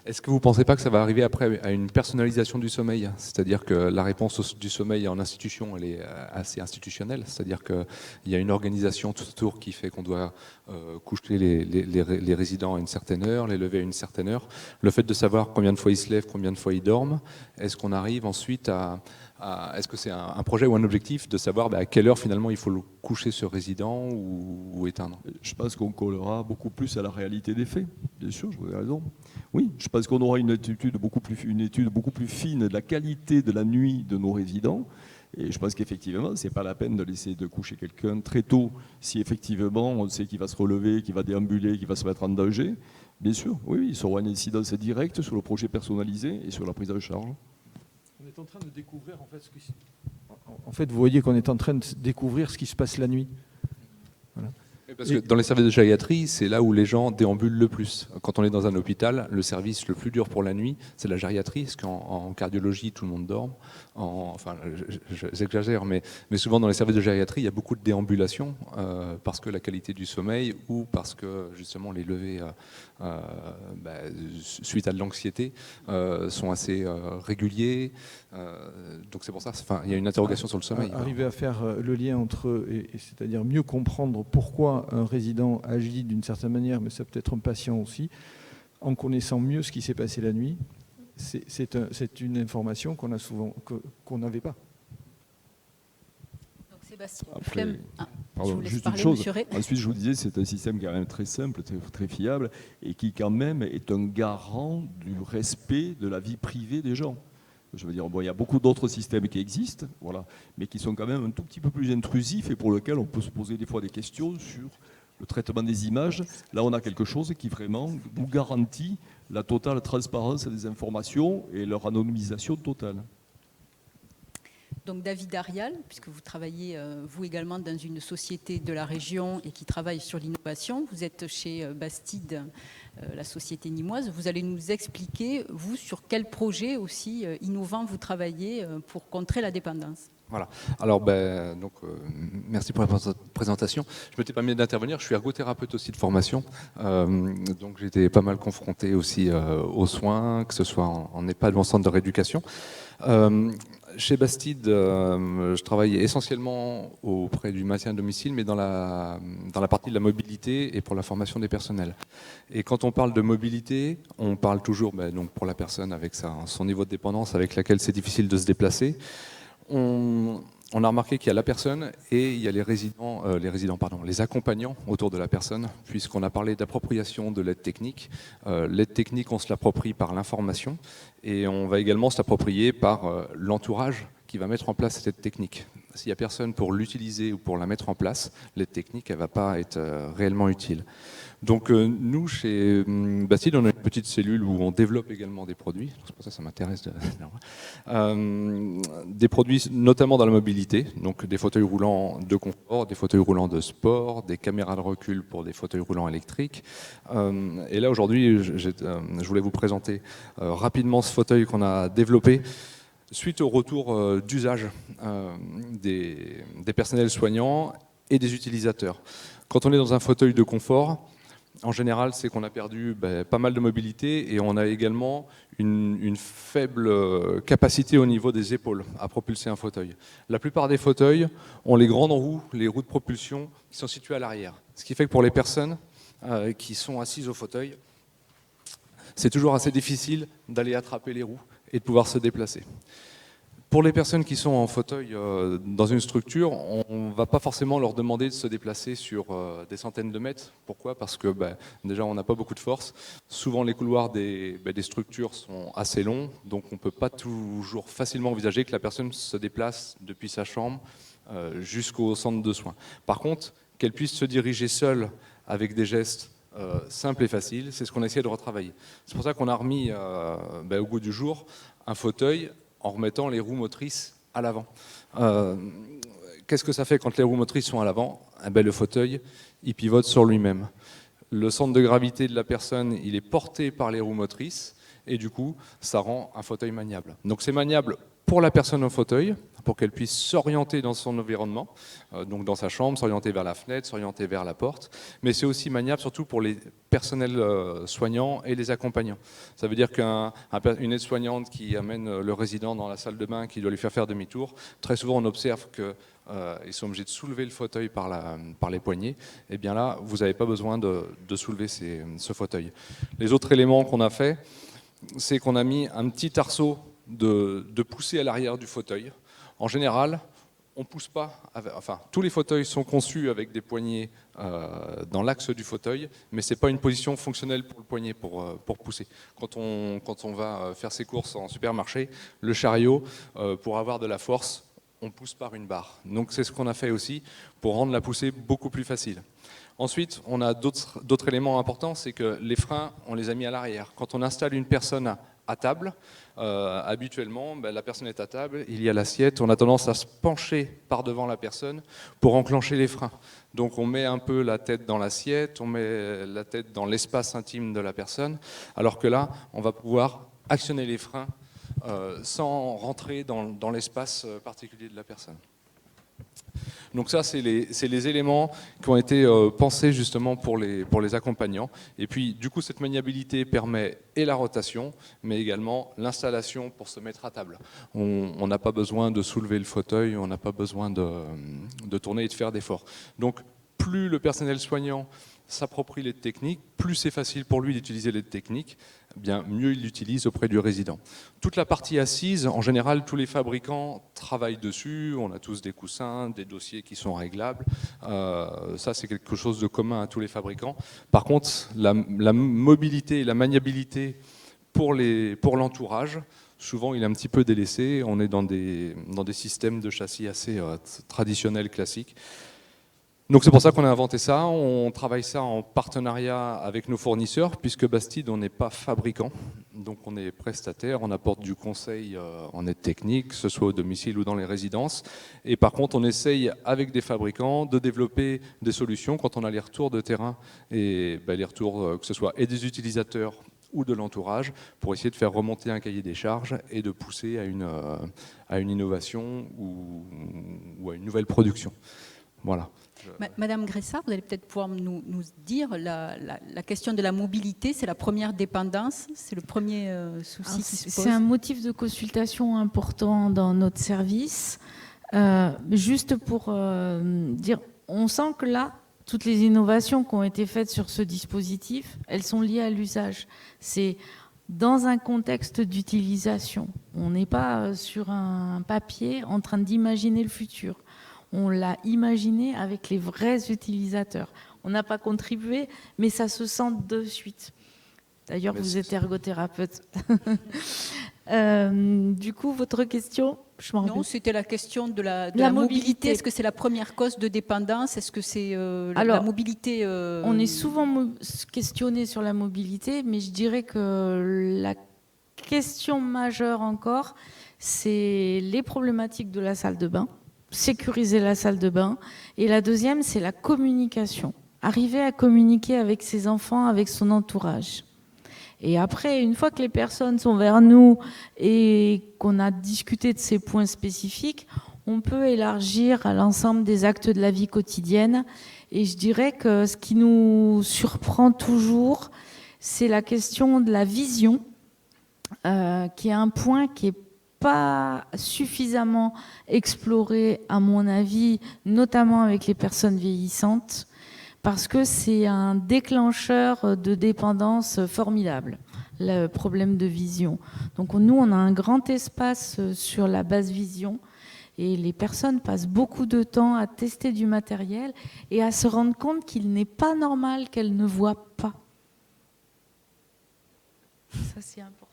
Est-ce que vous ne pensez pas que ça va arriver après à une personnalisation du sommeil? C'est-à-dire que la réponse du sommeil en institution, elle est assez institutionnelle. C'est-à-dire qu'il y a une organisation tout autour qui fait qu'on doit coucher les résidents à une certaine heure, les lever à une certaine heure. Le fait de savoir combien de fois ils se lèvent, combien de fois ils dorment, est-ce qu'on arrive ensuite à est-ce que c'est un projet ou un objectif de savoir à quelle heure finalement il faut le coucher ce résident ou éteindre? Je pense qu'on collera beaucoup plus à la réalité des faits. Bien sûr, vous avez raison. Oui, je pense qu'on aura une étude beaucoup plus fine de la qualité de la nuit de nos résidents. Et je pense qu'effectivement, ce n'est pas la peine de laisser de coucher quelqu'un très tôt si effectivement on sait qu'il va se relever, qu'il va déambuler, qu'il va se mettre en danger. Bien sûr, oui, il sera une incidence directe sur le projet personnalisé et sur la prise en charge. On est en train de découvrir en fait En fait, vous voyez qu'on est en train de découvrir ce qui se passe la nuit. Voilà. Parce que dans les services de gériatrie, c'est là où les gens déambulent le plus. Quand on est dans un hôpital, le service le plus dur pour la nuit, c'est la gériatrie, parce qu'en cardiologie, tout le monde dort. Enfin, j'exagère, mais souvent dans les services de gériatrie, il y a beaucoup de déambulation, parce que la qualité du sommeil ou parce que justement les levées, suite à de l'anxiété, sont assez réguliers. Donc c'est pour ça, il y a une interrogation sur le sommeil. Arriver à faire le lien entre, c'est-à-dire mieux comprendre pourquoi un résident agit d'une certaine manière, mais ça peut être un patient aussi, en connaissant mieux ce qui s'est passé la nuit, c'est une information qu'on a souvent, qu'on n'avait pas. Donc Sébastien, pardon, juste une chose. Ensuite, je vous disais, c'est un système qui est quand même très simple, très fiable, et qui quand même est un garant du respect de la vie privée des gens. Je veux dire, il y a beaucoup d'autres systèmes qui existent, voilà, mais qui sont quand même un tout petit peu plus intrusifs et pour lesquels on peut se poser des fois des questions sur le traitement des images. Là, on a quelque chose qui vraiment nous garantit la totale transparence des informations et leur anonymisation totale. Donc David Arial, puisque vous travaillez vous également dans une société de la région et qui travaille sur l'innovation, vous êtes chez Bastide, la société nîmoise, vous allez nous expliquer, vous, sur quel projet aussi innovant vous travaillez pour contrer la dépendance. Voilà. Alors, merci pour la présentation. Je m'étais permis d'intervenir. Je suis ergothérapeute aussi de formation. Donc, j'étais pas mal confronté aussi aux soins, que ce soit en EHPAD ou en centre de rééducation. Chez Bastide, je travaille essentiellement auprès du maintien à domicile, mais dans la partie de la mobilité et pour la formation des personnels. Et quand on parle de mobilité, on parle toujours donc pour la personne avec son niveau de dépendance avec laquelle c'est difficile de se déplacer. On a remarqué qu'il y a la personne et il y a les accompagnants autour de la personne, puisqu'on a parlé d'appropriation de l'aide technique. L'aide technique, on se l'approprie par l'information et on va également se l'approprier par l'entourage qui va mettre en place cette aide technique. S'il n'y a personne pour l'utiliser ou pour la mettre en place, l'aide technique, elle ne va pas être réellement utile. Donc nous, chez Bastide, on a une petite cellule où on développe également des produits. C'est pour ça que ça m'intéresse. Des produits notamment dans la mobilité, donc des fauteuils roulants de confort, des fauteuils roulants de sport, des caméras de recul pour des fauteuils roulants électriques. Et là, aujourd'hui, je voulais vous présenter rapidement ce fauteuil qu'on a développé suite au retour d'usage des personnels soignants et des utilisateurs. Quand on est dans un fauteuil de confort, en général, c'est qu'on a perdu pas mal de mobilité et on a également une faible capacité au niveau des épaules à propulser un fauteuil. La plupart des fauteuils ont les grandes roues, les roues de propulsion qui sont situées à l'arrière. Ce qui fait que pour les personnes qui sont assises au fauteuil, c'est toujours assez difficile d'aller attraper les roues et de pouvoir se déplacer. Pour les personnes qui sont en fauteuil dans une structure, on ne va pas forcément leur demander de se déplacer sur des centaines de mètres. Pourquoi? Parce que déjà, on n'a pas beaucoup de force. Souvent, les couloirs des structures sont assez longs, donc on ne peut pas toujours facilement envisager que la personne se déplace depuis sa chambre jusqu'au centre de soins. Par contre, qu'elle puisse se diriger seule avec des gestes simples et faciles, c'est ce qu'on a essayé de retravailler. C'est pour ça qu'on a remis au goût du jour un fauteuil en remettant les roues motrices à l'avant. Qu'est-ce que ça fait quand les roues motrices sont à l'avant? Le fauteuil, il pivote sur lui-même. Le centre de gravité de la personne, il est porté par les roues motrices, et du coup, ça rend un fauteuil maniable. Donc c'est maniable pour la personne au fauteuil, pour qu'elle puisse s'orienter dans son environnement, donc dans sa chambre, s'orienter vers la fenêtre, s'orienter vers la porte, mais c'est aussi maniable surtout pour les personnels soignants et les accompagnants. Ça veut dire qu'une aide-soignante qui amène le résident dans la salle de bain, qui doit lui faire demi-tour, très souvent on observe qu'ils sont obligés de soulever le fauteuil par les poignets, et bien là, vous n'avez pas besoin de soulever ce fauteuil. Les autres éléments qu'on a fait, c'est qu'on a mis un petit arceau de pousser à l'arrière du fauteuil. En général, on pousse pas, tous les fauteuils sont conçus avec des poignets dans l'axe du fauteuil, mais ce n'est pas une position fonctionnelle pour le poignet pour pousser. Quand on va faire ses courses en supermarché, le chariot, pour avoir de la force, on pousse par une barre. Donc c'est ce qu'on a fait aussi pour rendre la poussée beaucoup plus facile. Ensuite, on a d'autres éléments importants, c'est que les freins, on les a mis à l'arrière. Quand on installe une personne à table, habituellement, la personne est à table, il y a l'assiette, on a tendance à se pencher par devant la personne pour enclencher les freins. Donc on met un peu la tête dans l'assiette, on met la tête dans l'espace intime de la personne, alors que là, on va pouvoir actionner les freins sans rentrer dans l'espace particulier de la personne. Donc ça, c'est les éléments qui ont été pensés justement pour les accompagnants. Et puis, du coup, cette maniabilité permet et la rotation, mais également l'installation pour se mettre à table. On n'a pas besoin de soulever le fauteuil, on n'a pas besoin de tourner et de faire d'efforts. Donc, plus le personnel soignant s'approprie l'aide technique, plus c'est facile pour lui d'utiliser l'aide technique, bien mieux il l'utilise auprès du résident. Toute la partie assise, en général, tous les fabricants travaillent dessus, on a tous des coussins, des dossiers qui sont réglables, ça c'est quelque chose de commun à tous les fabricants. Par contre, la mobilité et la maniabilité pour l'entourage, souvent il est un petit peu délaissé, on est dans des systèmes de châssis assez traditionnels, classiques. Donc c'est pour ça qu'on a inventé ça, on travaille ça en partenariat avec nos fournisseurs, puisque Bastide, on n'est pas fabricant, donc on est prestataire, on apporte du conseil en aide technique, que ce soit au domicile ou dans les résidences, et par contre on essaye avec des fabricants de développer des solutions quand on a les retours de terrain, et les retours que ce soit et des utilisateurs ou de l'entourage, pour essayer de faire remonter un cahier des charges et de pousser à une innovation ou à une nouvelle production. Voilà. Madame Gressard, vous allez peut-être pouvoir nous dire, la question de la mobilité, c'est la première dépendance, c'est le premier souci qui se pose. C'est un motif de consultation important dans notre service. Juste pour dire, on sent que là, toutes les innovations qui ont été faites sur ce dispositif, elles sont liées à l'usage. C'est dans un contexte d'utilisation. On n'est pas sur un papier en train d'imaginer le futur. On l'a imaginé avec les vrais utilisateurs. On n'a pas contribué, mais ça se sent de suite. D'ailleurs, vous êtes ergothérapeute. Du coup, votre question, je m'en rappelle. Non, c'était la question de la mobilité. Est-ce que c'est la première cause de dépendance? Est-ce que c'est la mobilité On est souvent questionné sur la mobilité, mais je dirais que la question majeure encore, c'est les problématiques de la salle de bain. Sécuriser la salle de bain. Et la deuxième, c'est la communication. Arriver à communiquer avec ses enfants, avec son entourage. Et après, une fois que les personnes sont vers nous et qu'on a discuté de ces points spécifiques, on peut élargir à l'ensemble des actes de la vie quotidienne. Et je dirais que ce qui nous surprend toujours, c'est la question de la vision, qui est un point qui est pas suffisamment exploré, à mon avis, notamment avec les personnes vieillissantes, parce que c'est un déclencheur de dépendance formidable. le problème de vision. Donc nous, on a un grand espace sur la base vision et les personnes passent beaucoup de temps à tester du matériel et à se rendre compte qu'il n'est pas normal qu'elles ne voient pas. Ça, c'est important.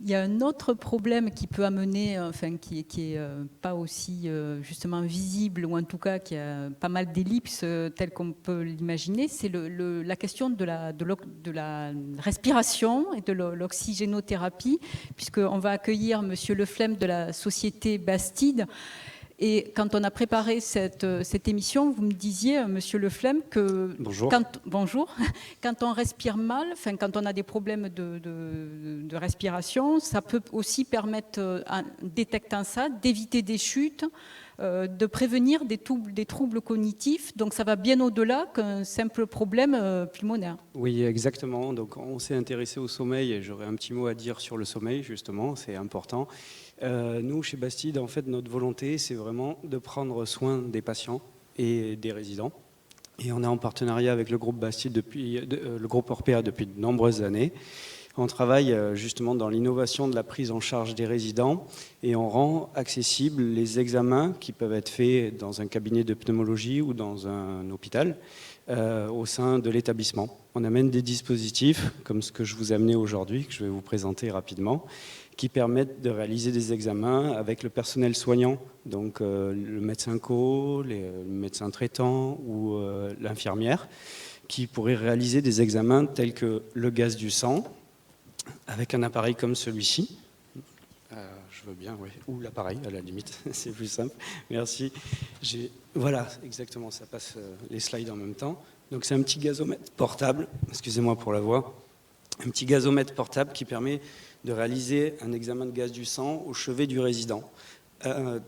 Il y a un autre problème qui peut amener, enfin qui est pas aussi justement visible, ou en tout cas qui a pas mal d'ellipses telles qu'on peut l'imaginer, c'est la question de la respiration et de l'oxygénothérapie, puisqu'on va accueillir Monsieur Leflemme de la société Bastide. Et quand on a préparé cette émission, vous me disiez, Monsieur Leflemme, que bonjour. Quand on respire mal, enfin, quand on a des problèmes de respiration, ça peut aussi permettre, en détectant ça, d'éviter des chutes, de prévenir des troubles cognitifs. Donc ça va bien au-delà qu'un simple problème pulmonaire. Oui, exactement. Donc on s'est intéressé au sommeil et j'aurais un petit mot à dire sur le sommeil, justement, c'est important. Nous, chez Bastide, en fait, notre volonté, c'est vraiment de prendre soin des patients et des résidents. Et on est en partenariat avec le groupe Bastide le groupe Orpea depuis de nombreuses années. On travaille justement dans l'innovation de la prise en charge des résidents et on rend accessibles les examens qui peuvent être faits dans un cabinet de pneumologie ou dans un hôpital au sein de l'établissement. On amène des dispositifs comme ce que je vous ai amené aujourd'hui, que je vais vous présenter rapidement, qui permettent de réaliser des examens avec le personnel soignant, donc le médecin co, le médecin traitant ou l'infirmière, qui pourraient réaliser des examens tels que le gaz du sang, avec un appareil comme celui-ci. Je veux bien, oui. Ou l'appareil, à la limite, c'est plus simple. Merci. Voilà, exactement, ça passe les slides en même temps. Donc c'est un petit gazomètre portable, excusez-moi pour la voix, un petit gazomètre portable qui permet de réaliser un examen de gaz du sang au chevet du résident,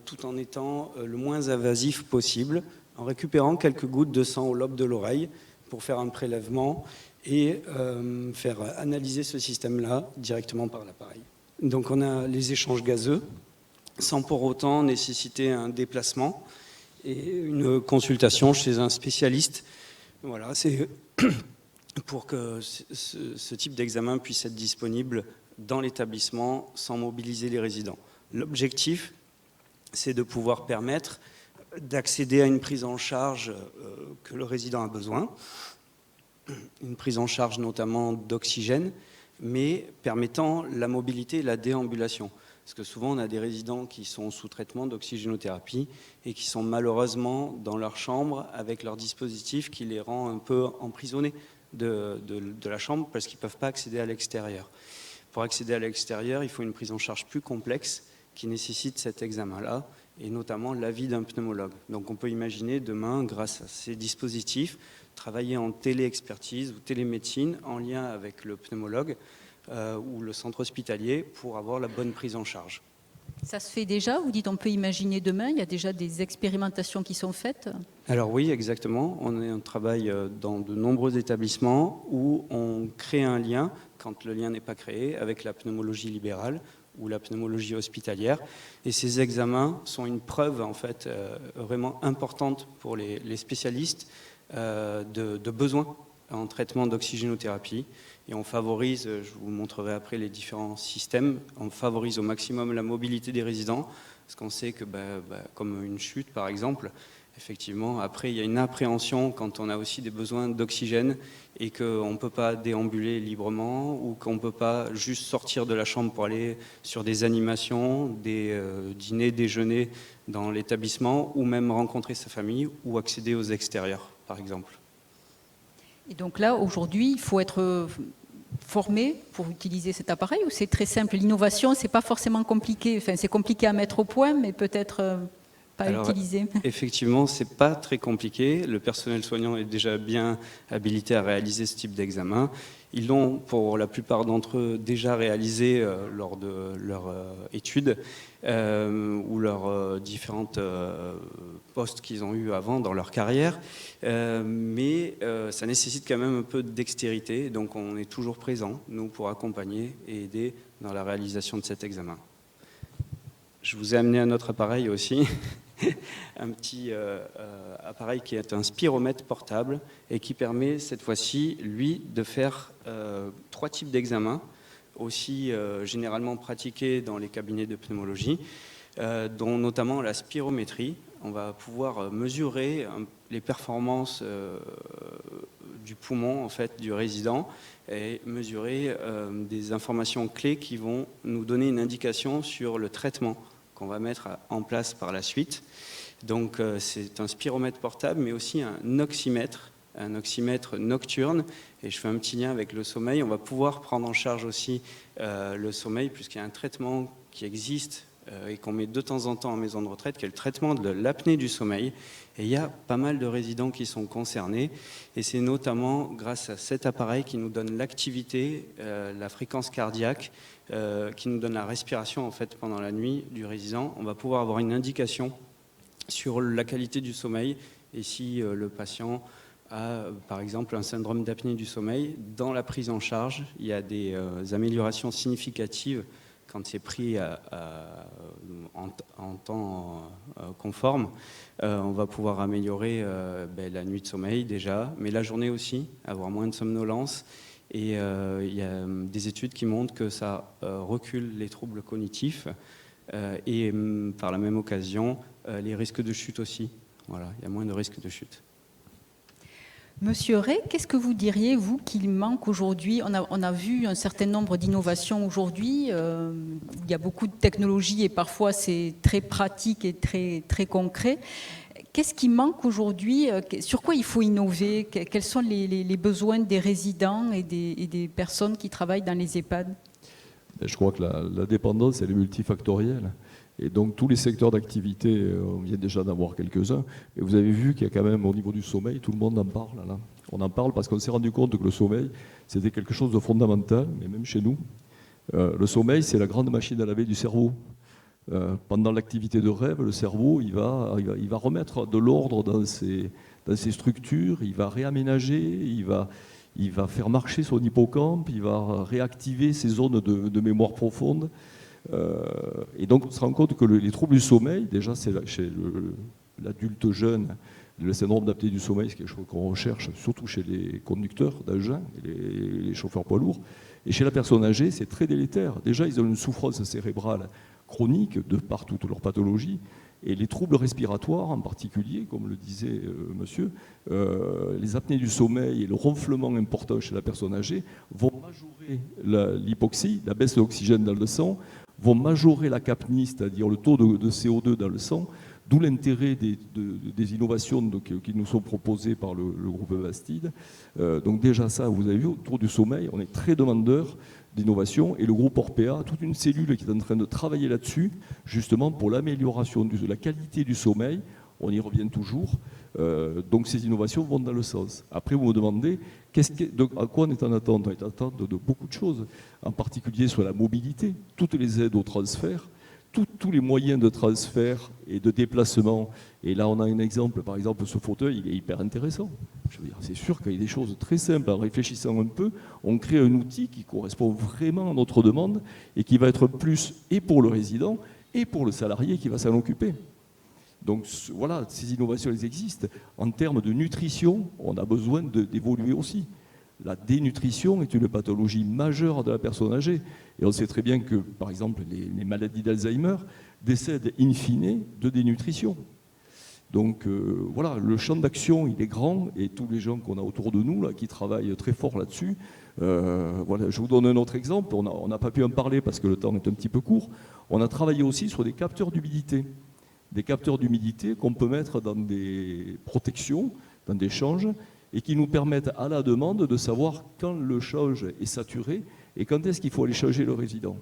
tout en étant le moins invasif possible, en récupérant quelques gouttes de sang au lobe de l'oreille pour faire un prélèvement et faire analyser ce système-là directement par l'appareil. Donc on a les échanges gazeux, sans pour autant nécessiter un déplacement et une consultation chez un spécialiste. Voilà, c'est pour que ce type d'examen puisse être disponible dans l'établissement sans mobiliser les résidents. L'objectif, c'est de pouvoir permettre d'accéder à une prise en charge que le résident a besoin, une prise en charge notamment d'oxygène, mais permettant la mobilité et la déambulation. Parce que souvent, on a des résidents qui sont sous traitement d'oxygénothérapie et qui sont malheureusement dans leur chambre avec leur dispositif qui les rend un peu emprisonnés de la chambre parce qu'ils ne peuvent pas accéder à l'extérieur. Pour accéder à l'extérieur, il faut une prise en charge plus complexe qui nécessite cet examen-là, et notamment l'avis d'un pneumologue. Donc on peut imaginer demain, grâce à ces dispositifs, travailler en téléexpertise ou télémédecine en lien avec le pneumologue ou le centre hospitalier pour avoir la bonne prise en charge. Ça se fait déjà, vous dites on peut imaginer demain, il y a déjà des expérimentations qui sont faites? Alors oui, exactement. On travaille dans de nombreux établissements où on crée un lien, quand le lien n'est pas créé, avec la pneumologie libérale ou la pneumologie hospitalière. Et ces examens sont une preuve en fait vraiment importante pour les spécialistes de besoin en traitement d'oxygénothérapie. Et on favorise, je vous montrerai après les différents systèmes, on favorise au maximum la mobilité des résidents, parce qu'on sait que comme une chute par exemple, effectivement, après il y a une appréhension quand on a aussi des besoins d'oxygène et qu'on ne peut pas déambuler librement ou qu'on ne peut pas juste sortir de la chambre pour aller sur des animations, des dîners, déjeuners dans l'établissement ou même rencontrer sa famille ou accéder aux extérieurs par exemple. Et donc là, aujourd'hui, il faut être formé pour utiliser cet appareil ou c'est très simple? L'innovation, c'est pas forcément compliqué. Enfin, c'est compliqué à mettre au point, mais peut-être pas utilisé. Effectivement, c'est pas très compliqué. Le personnel soignant est déjà bien habilité à réaliser ce type d'examen. Ils l'ont, pour la plupart d'entre eux, déjà réalisé lors de leur étude ou leurs différentes postes qu'ils ont eu avant dans leur carrière. Mais ça nécessite quand même un peu de dextérité. Donc on est toujours présent, nous, pour accompagner et aider dans la réalisation de cet examen. Je vous ai amené un autre appareil aussi. Un petit appareil qui est un spiromètre portable et qui permet cette fois-ci, lui, de faire 3 types d'examens, aussi généralement pratiqués dans les cabinets de pneumologie, dont notamment la spirométrie. On va pouvoir mesurer les performances du poumon en fait, du résident et mesurer des informations clés qui vont nous donner une indication sur le traitement qu'on va mettre en place par la suite. Donc c'est un spiromètre portable mais aussi un oxymètre nocturne, et je fais un petit lien avec le sommeil. On va pouvoir prendre en charge aussi le sommeil puisqu'il y a un traitement qui existe et qu'on met de temps en temps en maison de retraite, qui est le traitement de l'apnée du sommeil. Et il y a pas mal de résidents qui sont concernés, et c'est notamment grâce à cet appareil qui nous donne l'activité, la fréquence cardiaque, qui nous donne la respiration en fait pendant la nuit du résident. On va pouvoir avoir une indication sur la qualité du sommeil, et si le patient a par exemple un syndrome d'apnée du sommeil, dans la prise en charge, il y a des améliorations significatives quand c'est pris en temps conforme. On va pouvoir améliorer la nuit de sommeil déjà, mais la journée aussi, avoir moins de somnolence. Et il y a des études qui montrent que ça recule les troubles cognitifs et par la même occasion, les risques de chute aussi. Voilà, il y a moins de risques de chute. Monsieur Ray, qu'est-ce que vous diriez, vous, qu'il manque aujourd'hui ? On a vu un certain nombre d'innovations aujourd'hui. Il y a beaucoup de technologies et parfois c'est très pratique et très, très concret. Qu'est-ce qui manque aujourd'hui ? Sur quoi il faut innover ? Quels sont les besoins des résidents et des personnes qui travaillent dans les EHPAD ? Je crois que la dépendance, elle est multifactorielle. Et donc tous les secteurs d'activité, on vient déjà d'avoir quelques-uns, et vous avez vu qu'il y a quand même au niveau du sommeil, tout le monde en parle. Là. On en parle parce qu'on s'est rendu compte que le sommeil, c'était quelque chose de fondamental, mais même chez nous. Le sommeil, c'est la grande machine à laver du cerveau. Pendant l'activité de rêve, le cerveau, il va remettre de l'ordre dans ses structures, il va réaménager, il va faire marcher son hippocampe, il va réactiver ses zones de mémoire profonde. Et donc on se rend compte que les troubles du sommeil, déjà c'est chez l'adulte jeune, le syndrome d'apnée du sommeil, c'est quelque chose qu'on recherche surtout chez les conducteurs d'engins et les chauffeurs poids lourds. Et chez la personne âgée, c'est très délétère. Déjà, ils ont une souffrance cérébrale chronique de par toute leur pathologie. Et les troubles respiratoires en particulier, comme le disait monsieur, les apnées du sommeil et le ronflement important chez la personne âgée vont majorer l'hypoxie, la baisse de l'oxygène dans le sang, vont majorer la capnie, c'est-à-dire le taux de CO2 dans le sang, d'où l'intérêt des innovations qui nous sont proposées par le groupe Bastide. Donc déjà ça, vous avez vu, autour du sommeil, on est très demandeur d'innovation, et le groupe Orpea, toute une cellule qui est en train de travailler là-dessus, justement pour l'amélioration de la qualité du sommeil. On y revient toujours. Donc ces innovations vont dans le sens. Après, vous me demandez à quoi on est en attente. On est en attente de beaucoup de choses, en particulier sur la mobilité, toutes les aides au transfert, tous les moyens de transfert et de déplacement. Et là, on a un exemple, par exemple, ce fauteuil, il est hyper intéressant. Je veux dire, c'est sûr qu'il y a des choses très simples. En réfléchissant un peu, on crée un outil qui correspond vraiment à notre demande et qui va être plus et pour le résident et pour le salarié qui va s'en occuper. Donc voilà, ces innovations, elles existent. En termes de nutrition, on a besoin d'évoluer aussi. La dénutrition est une pathologie majeure de la personne âgée. Et on sait très bien que, par exemple, les maladies d'Alzheimer décèdent in fine de dénutrition. Donc voilà, le champ d'action, il est grand, et tous les gens qu'on a autour de nous, là, qui travaillent très fort là-dessus, voilà, je vous donne un autre exemple. On n'a pas pu en parler parce que le temps est un petit peu court. On a travaillé aussi sur des capteurs d'humidité. Des capteurs d'humidité qu'on peut mettre dans des protections, dans des changes, et qui nous permettent à la demande de savoir quand le change est saturé et quand est-ce qu'il faut aller changer le résident.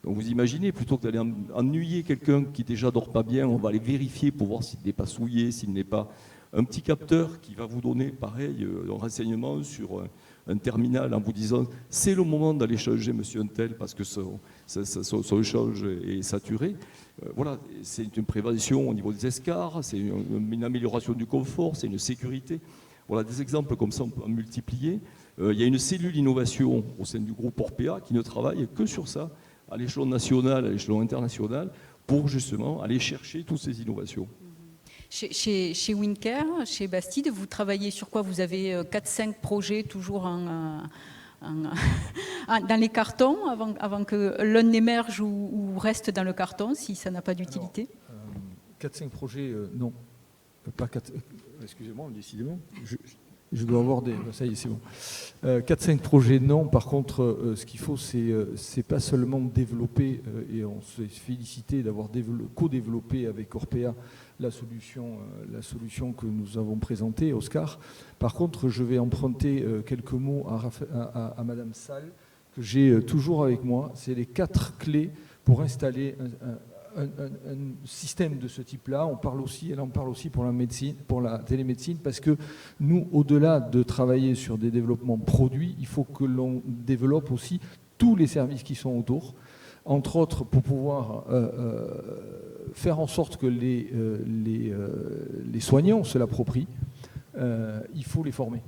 Donc vous imaginez, plutôt que d'aller ennuyer quelqu'un qui déjà dort pas bien, on va aller vérifier pour voir s'il n'est pas souillé, s'il n'est pas... Un petit capteur qui va vous donner, pareil, un renseignement sur un terminal en vous disant « c'est le moment d'aller changer monsieur Untel parce que son change est saturé ». Voilà, c'est une prévention au niveau des escarres, c'est une amélioration du confort, c'est une sécurité. Voilà, des exemples comme ça, on peut en multiplier. Il y a une cellule innovation au sein du groupe Orpea qui ne travaille que sur ça, à l'échelon national, à l'échelon international, pour justement aller chercher toutes ces innovations. Chez Winker, chez Bastide, vous travaillez sur quoi ? Vous avez 4-5 projets toujours dans les cartons avant que l'un n'émerge ou reste dans le carton, si ça n'a pas d'utilité? 4-5 projets, non. Pas 4... Excusez-moi, décidément. Je dois avoir des... Ça y est, c'est bon. 4-5 projets, non. Par contre, ce qu'il faut, c'est pas seulement développer, et on s'est félicité d'avoir co-développé avec Orpea la solution que nous avons présentée, Oscar. Par contre, je vais emprunter quelques mots à Madame Salle, que j'ai toujours avec moi. C'est les 4 clés pour installer un système de ce type-là. Elle en parle aussi pour la médecine, pour la télémédecine, parce que nous, au-delà de travailler sur des développements produits, il faut que l'on développe aussi tous les services qui sont autour, entre autres pour pouvoir faire en sorte que les soignants se l'approprient. Il faut les former.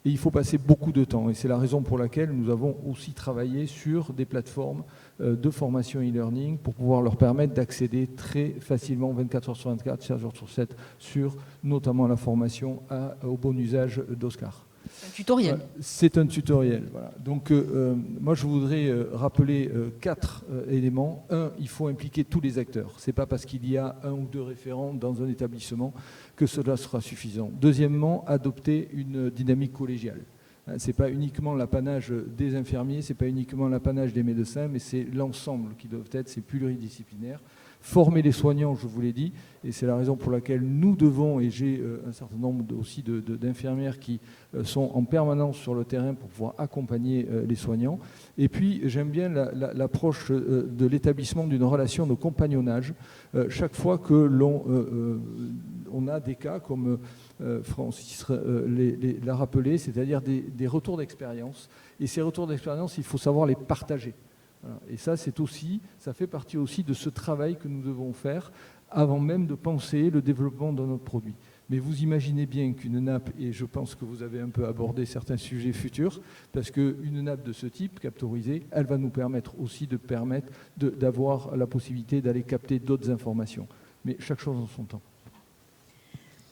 Et il faut passer beaucoup de temps. Et c'est la raison pour laquelle nous avons aussi travaillé sur des plateformes de formation e-learning pour pouvoir leur permettre d'accéder très facilement 24 heures sur 24, 7 jours sur 7, sur notamment la formation au bon usage d'Oscar. Un tutoriel. C'est un tutoriel. Voilà. Donc moi je voudrais rappeler 4 éléments. 1, il faut impliquer tous les acteurs. Ce n'est pas parce qu'il y a 1 ou 2 référents dans un établissement que cela sera suffisant. Deuxièmement, adopter une dynamique collégiale. Ce n'est pas uniquement l'apanage des infirmiers, ce n'est pas uniquement l'apanage des médecins, mais c'est l'ensemble qui doit être, c'est pluridisciplinaire. Former les soignants, je vous l'ai dit, et c'est la raison pour laquelle nous devons, et j'ai un certain nombre aussi d'infirmières qui sont en permanence sur le terrain pour pouvoir accompagner les soignants. Et puis, j'aime bien l'approche de l'établissement d'une relation de compagnonnage. Chaque fois que l'on a des cas comme Francis l'a rappelé, c'est-à-dire des retours d'expérience. Et ces retours d'expérience, il faut savoir les partager. Voilà. Et ça fait partie aussi de ce travail que nous devons faire avant même de penser le développement de notre produit. Mais vous imaginez bien qu'une nappe, et je pense que vous avez un peu abordé certains sujets futurs, parce qu'une nappe de ce type, captorisée, elle va nous permettre aussi d'avoir la possibilité d'aller capter d'autres informations. Mais chaque chose en son temps.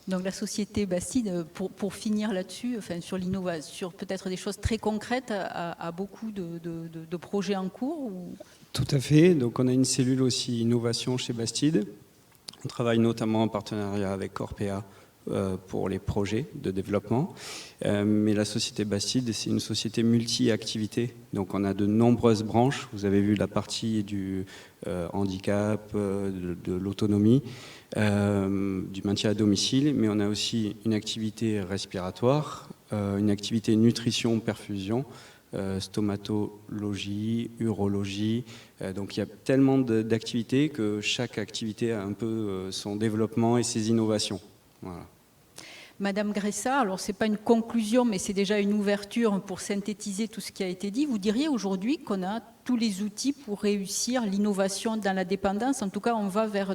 Donc la société Bastide, pour finir là-dessus, enfin, sur l'innovation, sur peut-être des choses très concrètes, a beaucoup de projets en cours ou... Tout à fait. Donc on a une cellule aussi innovation chez Bastide. On travaille notamment en partenariat avec Orpea pour les projets de développement. Mais la société Bastide, c'est une société multi-activités. Donc on a de nombreuses branches. Vous avez vu la partie du handicap, de l'autonomie, du maintien à domicile, mais on a aussi une activité respiratoire, une activité nutrition-perfusion, stomatologie, urologie. Donc il y a tellement d'activités que chaque activité a un peu son développement et ses innovations. Voilà. Madame Gressa, alors ce n'est pas une conclusion, mais c'est déjà une ouverture pour synthétiser tout ce qui a été dit. Vous diriez aujourd'hui qu'on a tous les outils pour réussir l'innovation dans la dépendance. En tout cas, on va vers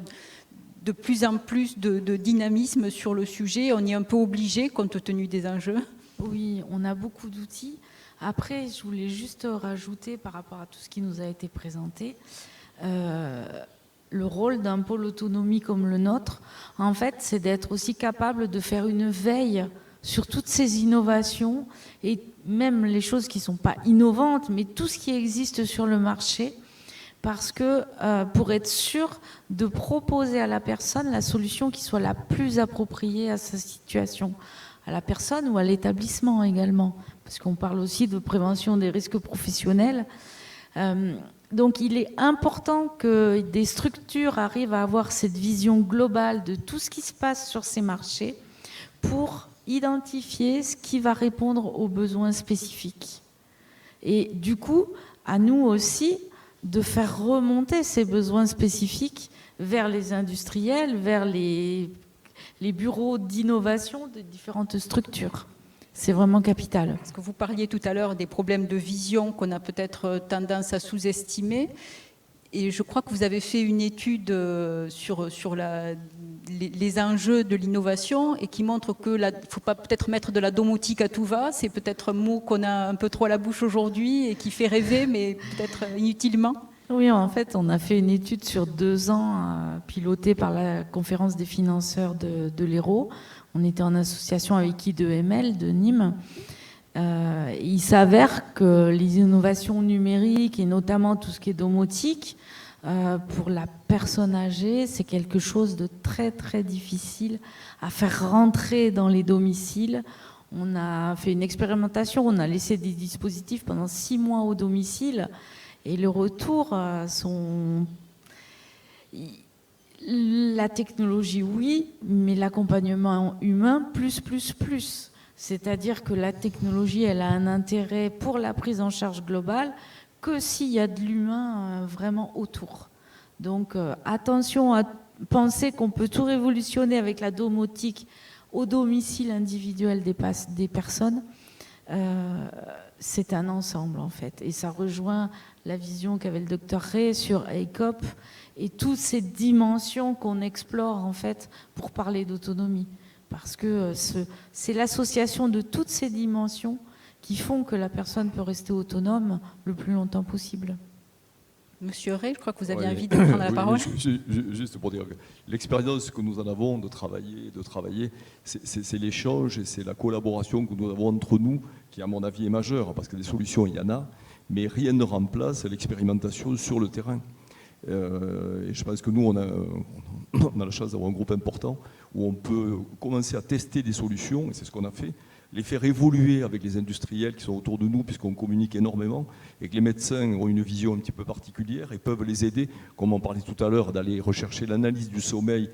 de plus en plus de dynamisme sur le sujet. On est un peu obligé compte tenu des enjeux. Oui, on a beaucoup d'outils. Après, je voulais juste rajouter par rapport à tout ce qui nous a été présenté, le rôle d'un pôle autonomie comme le nôtre, en fait, c'est d'être aussi capable de faire une veille sur toutes ces innovations et même les choses qui ne sont pas innovantes, mais tout ce qui existe sur le marché, parce que pour être sûr de proposer à la personne la solution qui soit la plus appropriée à sa situation, à la personne ou à l'établissement également, parce qu'on parle aussi de prévention des risques professionnels. Donc il est important que des structures arrivent à avoir cette vision globale de tout ce qui se passe sur ces marchés pour identifier ce qui va répondre aux besoins spécifiques. Et du coup, à nous aussi de faire remonter ces besoins spécifiques vers les industriels, vers les bureaux d'innovation de différentes structures. C'est vraiment capital. Parce que vous parliez tout à l'heure des problèmes de vision qu'on a peut-être tendance à sous-estimer. Et je crois que vous avez fait une étude sur les enjeux de l'innovation et qui montre qu'il ne faut pas peut-être mettre de la domotique à tout va. C'est peut-être un mot qu'on a un peu trop à la bouche aujourd'hui et qui fait rêver, mais peut-être inutilement. Oui, en fait, on a fait une étude sur 2 ans pilotée par la conférence des financeurs de l'Hérault. On était en association avec I2ML de Nîmes. Il s'avère que les innovations numériques et notamment tout ce qui est domotique, pour la personne âgée, c'est quelque chose de très très difficile à faire rentrer dans les domiciles. On a fait une expérimentation, on a laissé des dispositifs pendant 6 mois au domicile et le retour sont... La technologie, oui, mais l'accompagnement humain, plus. C'est-à-dire que la technologie, elle a un intérêt pour la prise en charge globale que s'il y a de l'humain vraiment autour. Donc attention à penser qu'on peut tout révolutionner avec la domotique au domicile individuel des personnes. C'est un ensemble en fait. Et ça rejoint la vision qu'avait le docteur Ray sur ACOP et toutes ces dimensions qu'on explore en fait pour parler d'autonomie. Parce que c'est l'association de toutes ces dimensions qui font que la personne peut rester autonome le plus longtemps possible. Monsieur Ray, je crois que vous aviez envie de prendre la parole. Juste pour dire que l'expérience que nous en avons de travailler, c'est l'échange et c'est la collaboration que nous avons entre nous qui, à mon avis, est majeure, parce que des solutions, il y en a, mais rien ne remplace l'expérimentation sur le terrain. Et je pense que nous, on a la chance d'avoir un groupe important où on peut commencer à tester des solutions, et c'est ce qu'on a fait, les faire évoluer avec les industriels qui sont autour de nous, puisqu'on communique énormément, et que les médecins ont une vision un petit peu particulière et peuvent les aider, comme on parlait tout à l'heure, d'aller rechercher l'analyse du sommeil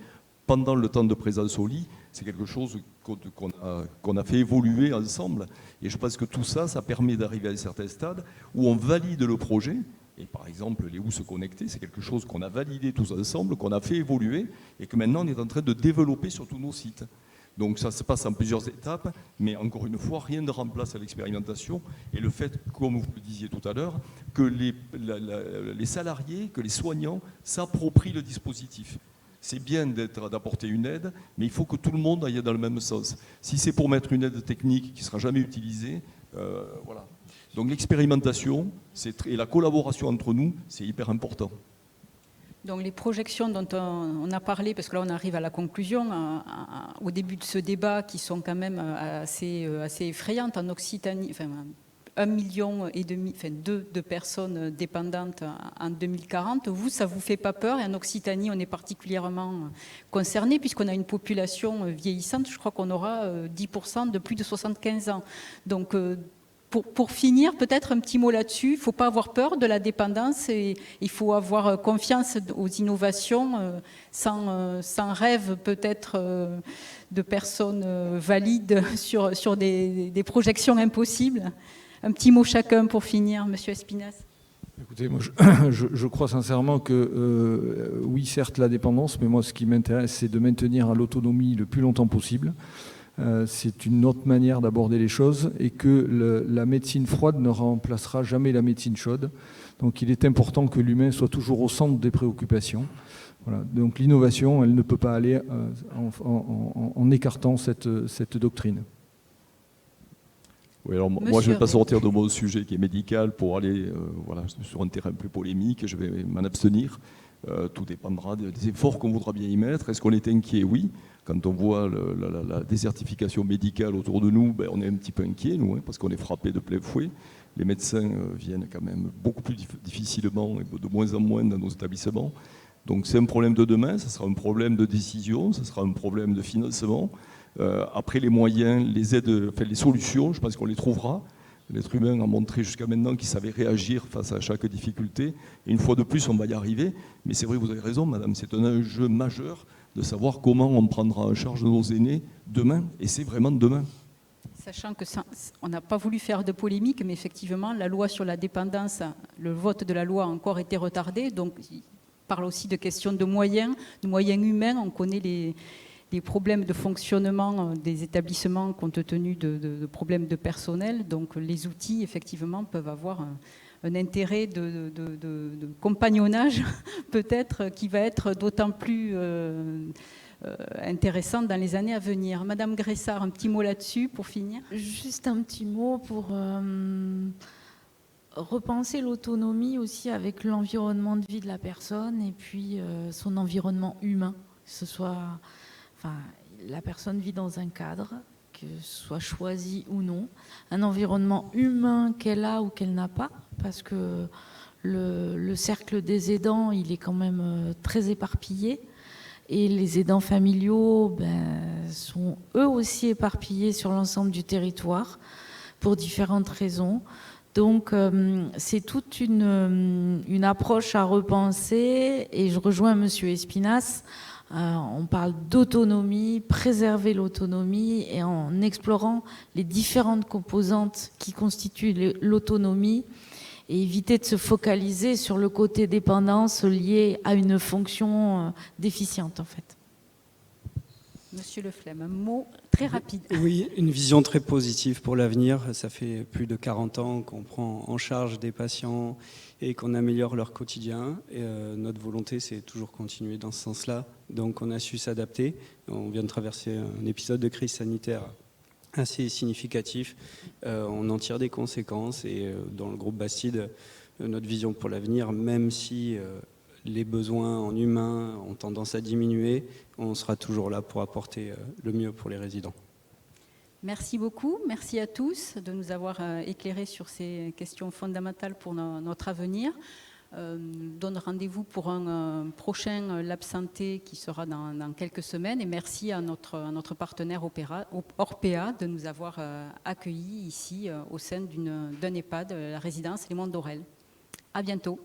pendant le temps de présence au lit. C'est quelque chose qu'on a fait évoluer ensemble. Et je pense que tout ça, ça permet d'arriver à un certain stade où on valide le projet. Et par exemple, les housses connectées, c'est quelque chose qu'on a validé tous ensemble, qu'on a fait évoluer, et que maintenant on est en train de développer sur tous nos sites. Donc ça se passe en plusieurs étapes, mais encore une fois, rien ne remplace l'expérimentation. Et le fait, comme vous le disiez tout à l'heure, que les salariés, que les soignants s'approprient le dispositif. C'est bien d'apporter une aide, mais il faut que tout le monde aille dans le même sens. Si c'est pour mettre une aide technique qui ne sera jamais utilisée, voilà. Donc l'expérimentation et la collaboration entre nous, c'est hyper important. Donc les projections dont on a parlé, parce que là on arrive à la conclusion, au début de ce débat, qui sont quand même assez effrayantes en Occitanie, enfin 1,5 million de personnes dépendantes en 2040. Vous, ça ne vous fait pas peur? Et en Occitanie, on est particulièrement concerné puisqu'on a une population vieillissante. Je crois qu'on aura 10% de plus de 75 ans. Donc pour finir, peut-être un petit mot là-dessus. Il ne faut pas avoir peur de la dépendance et il faut avoir confiance aux innovations sans rêve peut-être de personnes valides sur des projections impossibles. Un petit mot chacun pour finir, Monsieur Espinasse. Écoutez, moi je crois sincèrement que oui, certes la dépendance, mais moi ce qui m'intéresse c'est de maintenir l'autonomie le plus longtemps possible. C'est une autre manière d'aborder les choses et que la médecine froide ne remplacera jamais la médecine chaude. Donc il est important que l'humain soit toujours au centre des préoccupations. Voilà. Donc l'innovation, elle ne peut pas aller en écartant cette doctrine. Oui, alors moi je ne vais pas sortir de mon sujet qui est médical pour aller sur un terrain plus polémique, je vais m'en abstenir. Tout dépendra des efforts qu'on voudra bien y mettre. Est-ce qu'on est inquiet? Oui. Quand on voit la désertification médicale autour de nous, on est un petit peu inquiet, nous, parce qu'on est frappé de plein fouet. Les médecins viennent quand même beaucoup plus difficilement et de moins en moins dans nos établissements. Donc c'est un problème de demain, ça sera un problème de décision, ça sera un problème de financement. Après les moyens, les aides, les solutions, je pense qu'on les trouvera. L'être humain a montré jusqu'à maintenant qu'il savait réagir face à chaque difficulté. Et une fois de plus, on va y arriver. Mais c'est vrai, vous avez raison, madame, c'est un enjeu majeur de savoir comment on prendra en charge nos aînés demain. Et c'est vraiment demain. Sachant qu'on n'a pas voulu faire de polémique, mais effectivement, la loi sur la dépendance, le vote de la loi a encore été retardé. Donc, il parle aussi de questions de moyens humains. On connaît les problèmes de fonctionnement des établissements compte tenu de problèmes de personnel. Donc les outils, effectivement, peuvent avoir un intérêt de compagnonnage, peut-être, qui va être d'autant plus intéressant dans les années à venir. Madame Gressard, un petit mot là-dessus pour finir? Juste un petit mot pour repenser l'autonomie aussi avec l'environnement de vie de la personne et puis son environnement humain, que ce soit... la personne vit dans un cadre que ce soit choisi ou non, un environnement humain qu'elle a ou qu'elle n'a pas, parce que le cercle des aidants, il est quand même très éparpillé, et les aidants familiaux sont eux aussi éparpillés sur l'ensemble du territoire pour différentes raisons. Donc c'est toute une approche à repenser, et je rejoins Monsieur Espinas. On parle d'autonomie, préserver l'autonomie, et en explorant les différentes composantes qui constituent l'autonomie, et éviter de se focaliser sur le côté dépendance lié à une fonction déficiente en fait. Monsieur Le Flem, un mot très rapide. Oui, une vision très positive pour l'avenir. Ça fait plus de 40 ans qu'on prend en charge des patients et qu'on améliore leur quotidien. Et, notre volonté, c'est toujours continuer dans ce sens-là. Donc on a su s'adapter. On vient de traverser un épisode de crise sanitaire assez significatif. On en tire des conséquences, et dans le groupe Bastide, notre vision pour l'avenir, même si les besoins en humain ont tendance à diminuer, on sera toujours là pour apporter le mieux pour les résidents. Merci beaucoup, merci à tous de nous avoir éclairés sur ces questions fondamentales pour notre avenir. Donne rendez-vous pour un prochain Lab Santé qui sera dans quelques semaines, et merci à notre partenaire Orpea de nous avoir accueillis ici au sein d'un EHPAD, la résidence Les Monts d'Aurel. À bientôt.